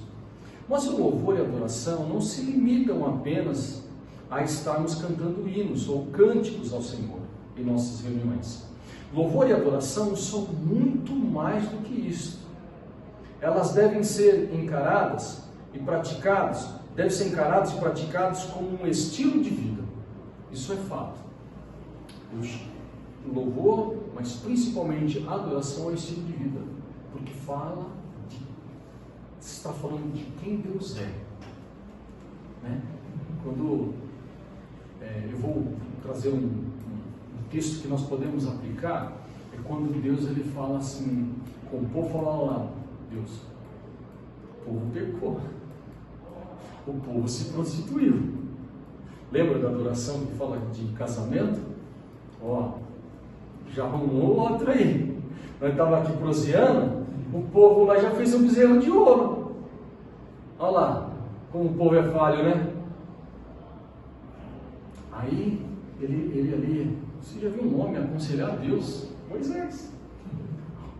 Speaker 1: Mas o louvor e a adoração não se limitam apenas a estarmos cantando hinos ou cânticos ao Senhor em nossas reuniões. Louvor e adoração são muito mais do que isso. Elas devem ser encaradas e praticadas como um estilo de vida. Isso é fato. O louvor, mas principalmente a adoração, é um estilo de vida, porque está falando de quem Deus é, né? Quando eu vou trazer um texto que nós podemos aplicar, é quando Deus ele fala assim, com o povo fala lá, Deus, o povo pecou, o povo se prostituiu. Lembra da adoração que fala de casamento? Já arrumou outro aí. Nós estávamos aqui proseando, o povo lá já fez um bezerro de ouro. Olha lá, como o povo é falho, né? Aí, ele ali, você já viu um homem aconselhar a Deus? Moisés.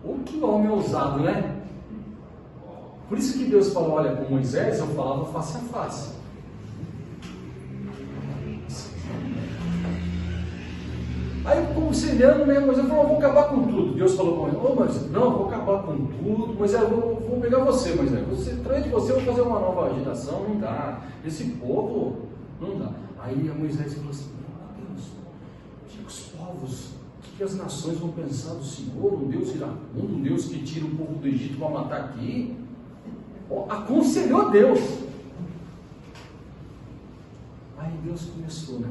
Speaker 1: Ou que homem ousado, né? Por isso que Deus falou, olha, com Moisés eu falava face a face. Aí conselhando, né, Moisés falou, vou acabar com tudo. Deus falou com ele, mas não, vou acabar com tudo, Moisés, vou pegar você, Moisés. Atrás de você eu vou fazer uma nova geração, não dá. Esse povo, não dá. Aí a Moisés falou assim, meu Deus, o que os povos, o que as nações vão pensar do Senhor, um Deus iracundo, um Deus que tira o povo do Egito para matar aqui? Aconselhou Deus. Aí Deus começou, né?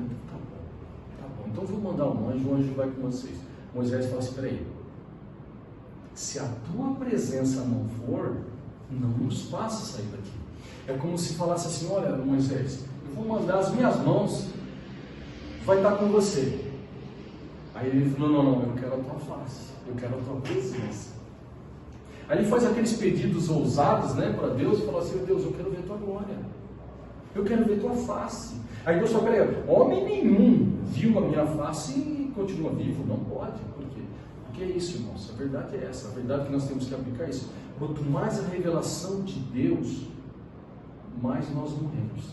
Speaker 1: Tá bom, então vou mandar um anjo, o anjo vai com vocês. Moisés falou assim, peraí, se a tua presença não for, não nos faça sair daqui. É como se falasse assim, olha Moisés, eu vou mandar as minhas mãos, vai estar com você. Aí ele falou, não, eu quero a tua face, eu quero a tua presença. Aí ele faz aqueles pedidos ousados, né, para Deus, e fala assim, Deus, eu quero ver tua glória, eu quero ver tua face. Aí Deus fala, peraí, homem nenhum viu a minha face e continua vivo, não pode, por quê? Porque é isso, irmãos, a verdade é essa, a verdade é que nós temos que aplicar isso. Quanto mais a revelação de Deus, mais nós morremos.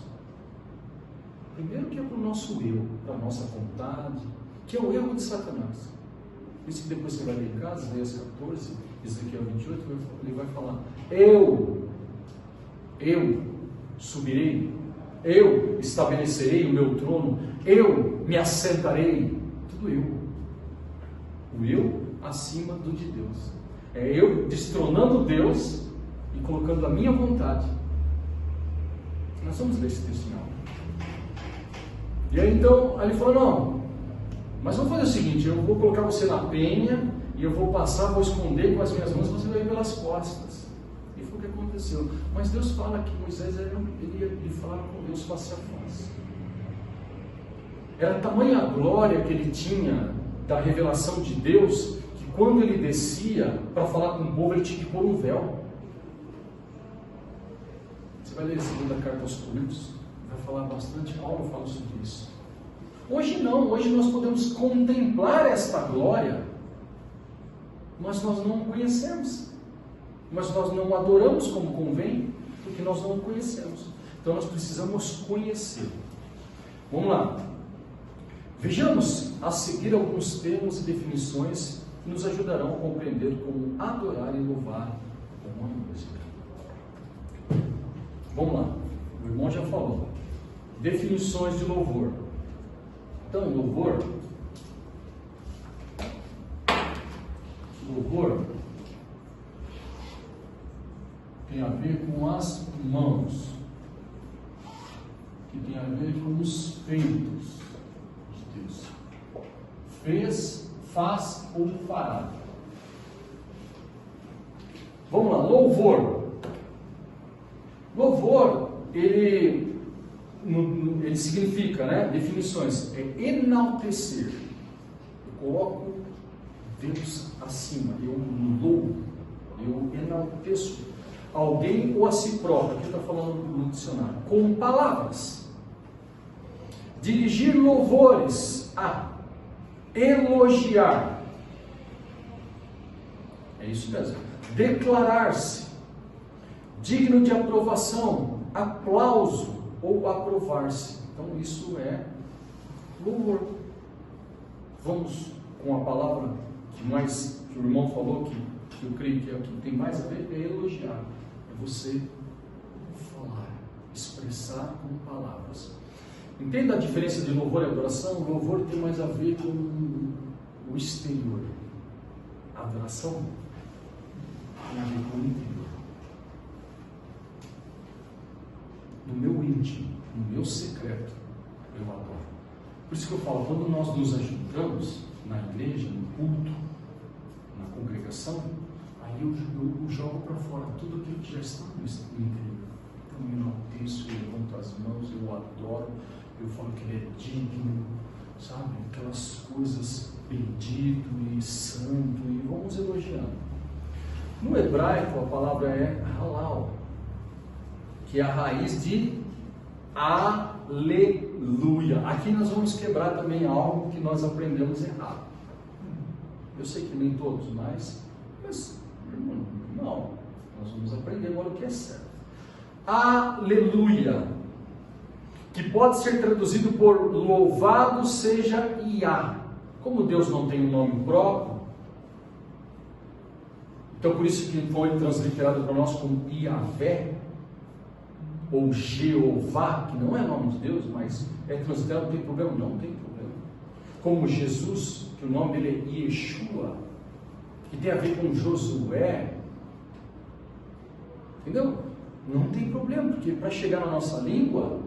Speaker 1: Primeiro que é para o nosso eu, para a nossa vontade, que é o erro de Satanás. Por isso que depois você vai ler em casa, Isaías 14, Ezequiel 28, ele vai falar, eu subirei, eu estabelecerei o meu trono, eu me assentarei, tudo eu. O eu acima do de Deus. É eu destronando Deus e colocando a minha vontade. Nós vamos ler esse texto final. E aí então, ele falou, não, mas vamos fazer o seguinte, eu vou colocar você na penha, e eu vou passar, vou esconder com as minhas mãos, você vai ir pelas costas. E foi o que aconteceu. Mas Deus fala que Moisés, ele falava com Deus face a face. Era tamanha a glória que ele tinha da revelação de Deus, que quando ele descia para falar com o povo, ele tinha que pôr um véu. Você vai ler a segunda carta aos Coríntios, vai falar bastante, Paulo fala sobre isso. Hoje não, hoje nós podemos contemplar esta glória, mas nós não conhecemos, mas nós não adoramos como convém, porque nós não o conhecemos. Então nós precisamos conhecer. Vamos lá. Vejamos a seguir alguns termos e definições que nos ajudarão a compreender como adorar e louvar com a música. Vamos lá. O irmão já falou. Definições de louvor. Então, louvor tem a ver com as mãos, que tem a ver com os feitos de Deus. Fez, faz ou fará. Vamos lá, louvor. Louvor, ele significa, né, definições, é enaltecer. Eu coloco Deus acima, eu louvo, eu enalteço alguém ou a si próprio. Aqui está falando no dicionário, com palavras. Dirigir louvores a elogiar, é isso mesmo. Declarar-se digno de aprovação, aplauso ou aprovar-se. Então isso é louvor. Vamos com a palavra que o irmão falou, que eu creio que é o que tem mais a ver, é elogiar. É você falar, expressar com palavras. Entenda a diferença de louvor e adoração? O louvor tem mais a ver com o exterior. A adoração tem a ver com o interior. No meu íntimo, no meu secreto, eu adoro. Por isso que eu falo, quando nós nos ajuntamos na igreja, no culto, na congregação, aí eu jogo para fora tudo aquilo que já está no interior. Então eu enalteço, eu levanto as mãos, eu adoro, eu falo que ele é digno, sabe? Aquelas coisas, bendito e santo, e vamos elogiando. No hebraico a palavra é halal, que é a raiz de aleluia. Aqui nós vamos quebrar também algo que nós aprendemos errado. Eu sei que nem todos, mas não. Nós vamos aprender agora o que é certo. Aleluia, que pode ser traduzido por louvado seja Iá. Como Deus não tem um nome próprio, então por isso que foi transliterado para nós como Iavé, ou Jeová, que não é nome de Deus, mas é transliterado, não tem problema? Não tem problema. Como Jesus, que o nome dele é Yeshua, que tem a ver com Josué, entendeu? Não tem problema, porque para chegar na nossa língua,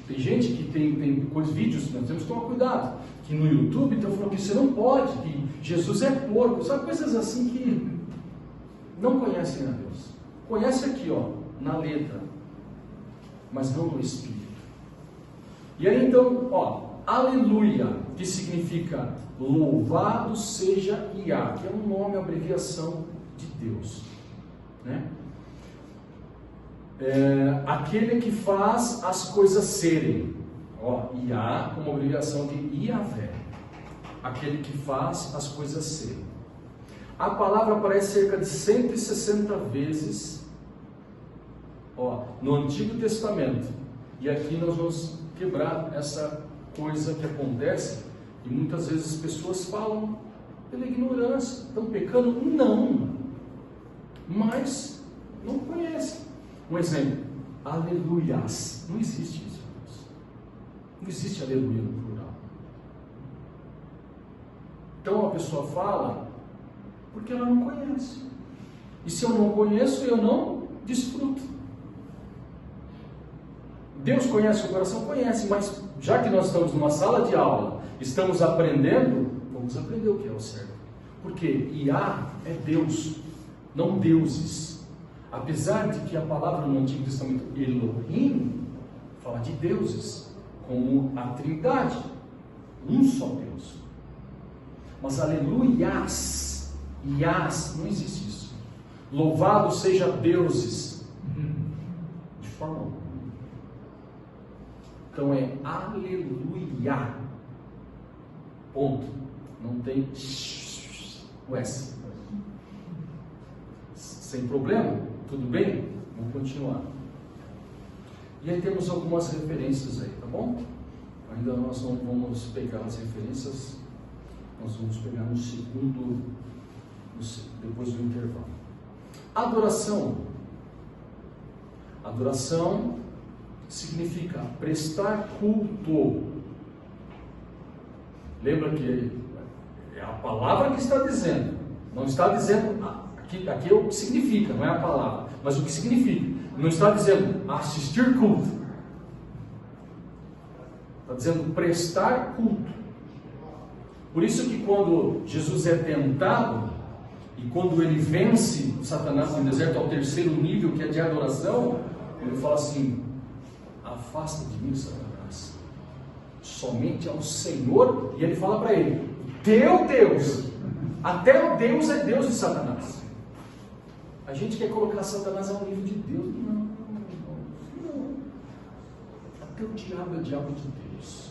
Speaker 1: tem gente que tem coisas, vídeos, nós temos que tomar cuidado, que no YouTube estão falando que você não pode, que Jesus é porco, sabe, coisas assim que não conhecem a Deus. Conhece aqui, ó, na letra, mas não no Espírito. E aí então, ó, aleluia, que significa louvado seja Iá, que é um nome, abreviação de Deus, né? Aquele que faz as coisas serem, ó, Iá como abreviação de Iavé, aquele que faz as coisas serem. A palavra aparece cerca de 160 vezes, ó, no Antigo Testamento, e aqui nós vamos quebrar essa coisa que acontece, e muitas vezes as pessoas falam pela ignorância, estão pecando? Não, mas não conhecem. Um exemplo, aleluias, não existe isso, não existe aleluia no plural. Então a pessoa fala porque ela não conhece, e se eu não conheço, eu não desfruto. Deus conhece o coração? Conhece, mas já que nós estamos numa sala de aula, estamos aprendendo, vamos aprender o que é o certo, porque Iá é Deus, não deuses. Apesar de que a palavra no Antigo Testamento Elohim fala de deuses, como a Trindade, um só Deus. Mas aleluias, Iás, não existe isso. Louvado seja deuses, de forma alguma. Então é aleluia, ponto, não tem o S. Sem problema? Tudo bem? Vamos continuar. E aí temos algumas referências aí, tá bom? Ainda nós não vamos pegar as referências, nós vamos pegar no segundo, depois do intervalo. Adoração. Adoração significa prestar culto. Lembra que é a palavra que está dizendo, não está dizendo, aqui é o que significa, não é a palavra, mas o que significa, não está dizendo assistir culto, está dizendo prestar culto. Por isso que quando Jesus é tentado, e quando ele vence Satanás no deserto ao terceiro nível, que é de adoração, ele fala assim: afasta de mim, Satanás, somente ao Senhor. E ele fala para ele: teu Deus, até o Deus é Deus de Satanás. A gente quer colocar Satanás ao nível de Deus. Não. Até o diabo é diabo de Deus.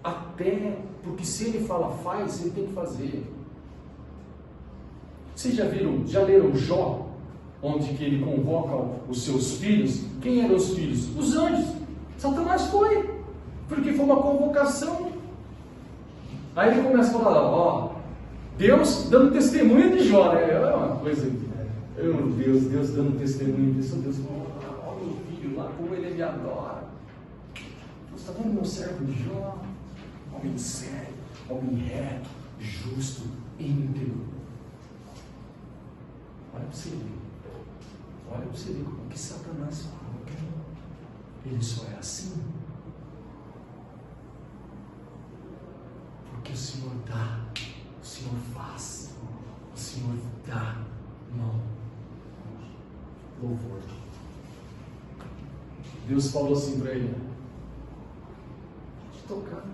Speaker 1: Até, porque se ele fala faz, ele tem que fazer. Vocês já leram Jó? Onde que ele convoca os seus filhos? Quem eram os filhos? Os anjos. Satanás foi, porque foi uma convocação. Aí ele começa a falar, ó, Deus dando testemunho de Jó, né? É uma coisa, meu Deus dando testemunho disso. Deus falou, olha o meu filho lá, como ele me adora. Você está vendo meu servo Jó? Homem sério, homem reto, justo, íntegro. Olha para você ver. Olha para você ver como que Satanás fala. Ele só é assim porque o Senhor dá, o Senhor faz, o Senhor dá. Não. Louvor. Deus falou assim para ele: pode tocar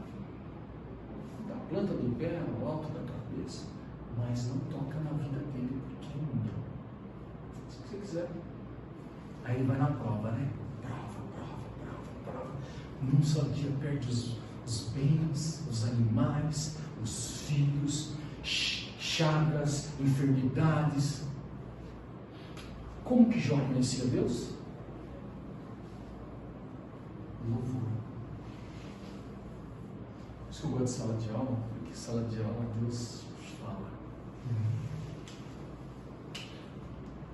Speaker 1: da planta do pé ao alto da cabeça, mas não toca na vida dele, porque é imundo. Se você quiser. Aí ele vai na prova, né? Prova. Num só dia perde os bens, os animais, os filhos, chagas, enfermidades. Como que Jó conhecia Deus? Louvor. Por isso que eu gosto de sala de aula, porque sala de aula Deus fala.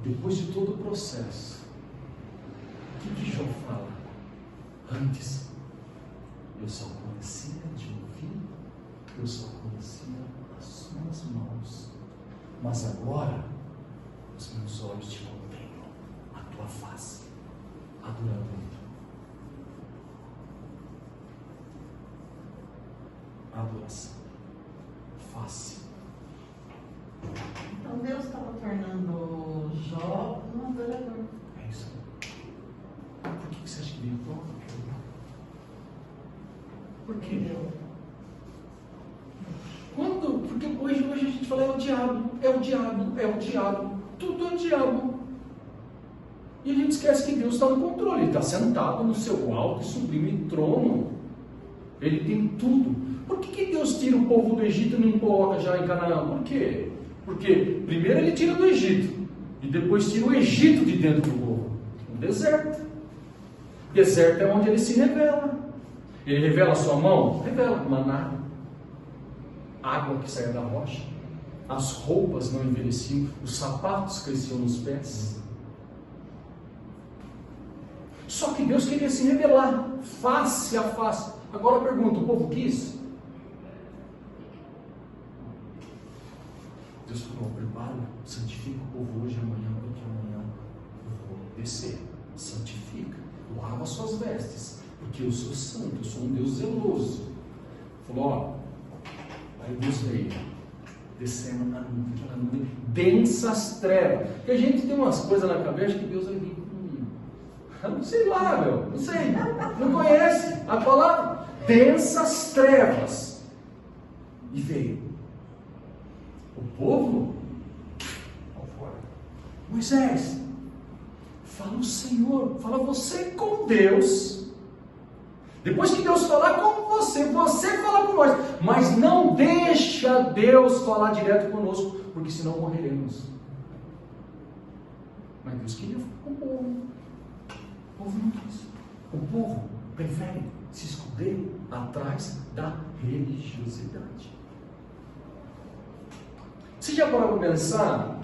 Speaker 1: Depois de todo o processo, o que Jó fala? Antes, eu só conhecia de ouvir, eu só conhecia as suas mãos, mas agora os meus olhos te contemplam, a tua face, adorador. Adoração, face.
Speaker 3: Então Deus estava tornando Jó um adorador.
Speaker 1: É isso. Por que você acha que veio prova? Por quê?
Speaker 3: Entendeu?
Speaker 1: Porque hoje a gente fala é o diabo, tudo é o diabo. E a gente esquece que Deus está no controle, Ele está sentado no seu alto e sublime trono. Ele tem tudo. Por que Deus tira o povo do Egito e não coloca já em Canaã? Por quê? Porque primeiro Ele tira do Egito e depois tira o Egito de dentro do povo. O deserto. Deserto é onde Ele se revela. Ele revela a sua mão? Revela. Maná. Água que saia da rocha. As roupas não envelheciam. Os sapatos cresciam nos pés. Só que Deus queria se revelar face a face. Agora eu pergunto, o povo quis? Deus falou, prepara, santifica o povo hoje e amanhã, porque amanhã eu vou descer. Santifica, lava suas vestes, porque eu sou santo, eu sou um Deus zeloso. Falou, aí Deus veio, descendo na nuvem, densas trevas. Porque a gente tem umas coisas na cabeça que Deus vai vir comigo. Não sei lá, não sei, não conhece a palavra. Densas trevas. E veio. O povo, Moisés, fala o Senhor, fala você com Deus. Depois que Deus falar com você fala com nós, mas não deixa Deus falar direto conosco, porque senão morreremos. Mas Deus queria falar com o povo. O povo não quis. O povo prefere se esconder atrás da religiosidade. Você já parou para pensar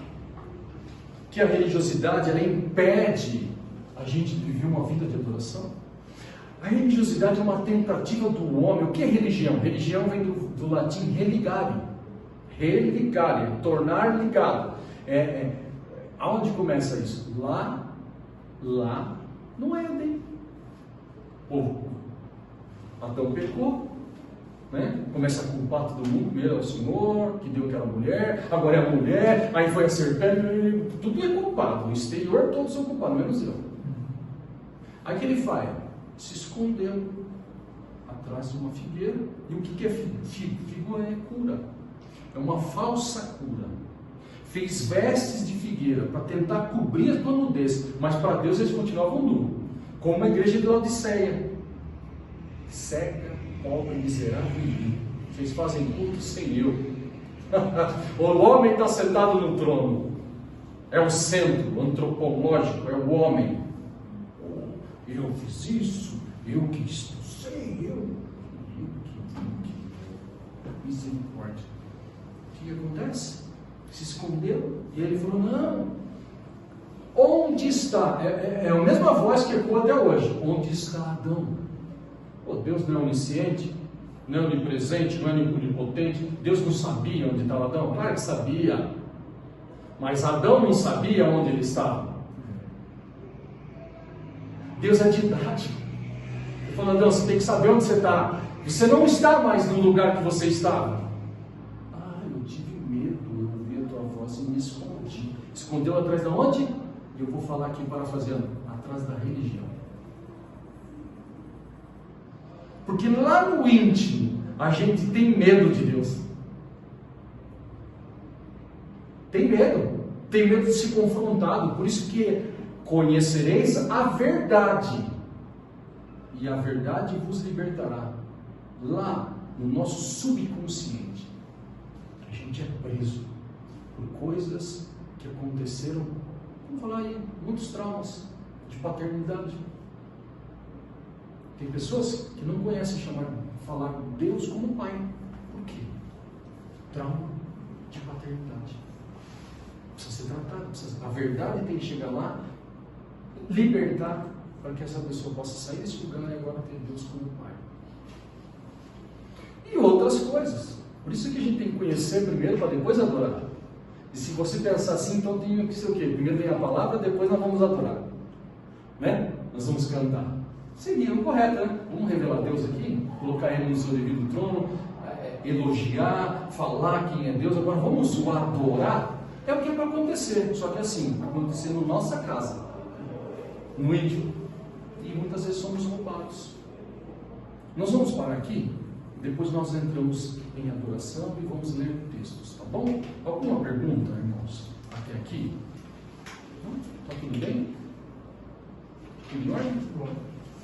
Speaker 1: que a religiosidade ela impede a gente de viver uma vida de adoração? A religiosidade é uma tentativa do homem. O que é religião? Religião vem do latim religare. Religare, tornar ligado. Aonde começa isso? Lá no Éden. Adão pecou. Né? Começa a culpar todo mundo. Primeiro é o Senhor, que deu aquela mulher, agora é a mulher, aí foi a serpente, tudo é culpado, o exterior todos são culpados, menos eu. Aí o que ele faz? Se escondeu atrás de uma figueira. E o que é figo? Figo é cura, é uma falsa cura. Fez vestes de figueira para tentar cobrir a tua nudez, mas para Deus eles continuavam nus, como a igreja de Laodiceia, cega, pobre, miserável e vil. Vocês fazem culto sem eu. O homem está sentado no trono. É o centro antropológico, é o homem. Eu fiz isso, eu que expulsei, eu que misericórdia. O que acontece? Se escondeu e ele falou, não. Onde está? É a mesma voz que ecoa até hoje. Onde está Adão? Deus não é onisciente, não é onipresente, não é onipotente. Deus não sabia onde estava Adão? Claro que sabia. Mas Adão não sabia onde ele estava. Deus é didático. Ele falou, Adão, você tem que saber onde você está. Você não está mais no lugar que você estava. Eu tive medo, eu ouvi a tua voz e me escondi. Escondeu atrás de onde? Eu vou falar aqui parafraseando, atrás da religião. Porque lá no íntimo, a gente tem medo de Deus. Tem medo de ser confrontado. Por isso que conhecereis a verdade, e a verdade vos libertará. Lá no nosso subconsciente, a gente é preso por coisas que aconteceram, vamos falar aí, muitos traumas de paternidade. Tem pessoas que não conhecem falar Deus como pai. Por quê? Trauma de paternidade. Precisa ser tratado. A verdade tem que chegar lá, libertar, para que essa pessoa possa sair desse lugar e agora ter Deus como pai. E outras coisas. Por isso que a gente tem que conhecer primeiro para depois adorar. E se você pensar assim, então tem que ser o quê? Primeiro vem a palavra, depois nós vamos adorar. Né? Nós vamos cantar. Seria o correto, né? Vamos revelar Deus aqui, colocar Ele no seu devido trono, elogiar, falar quem é Deus. Agora vamos o adorar. É o que é para acontecer, só que assim, acontecer na nossa casa, no íntimo. E muitas vezes somos roubados. Nós vamos parar aqui, depois nós entramos em adoração e vamos ler textos, tá bom? Alguma pergunta, irmãos, até aqui? Está tudo bem? Tudo em ordem?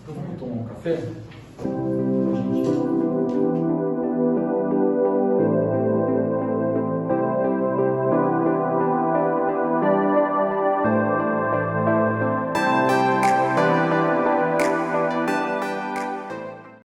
Speaker 1: Então vamos tomar um café? Pra gente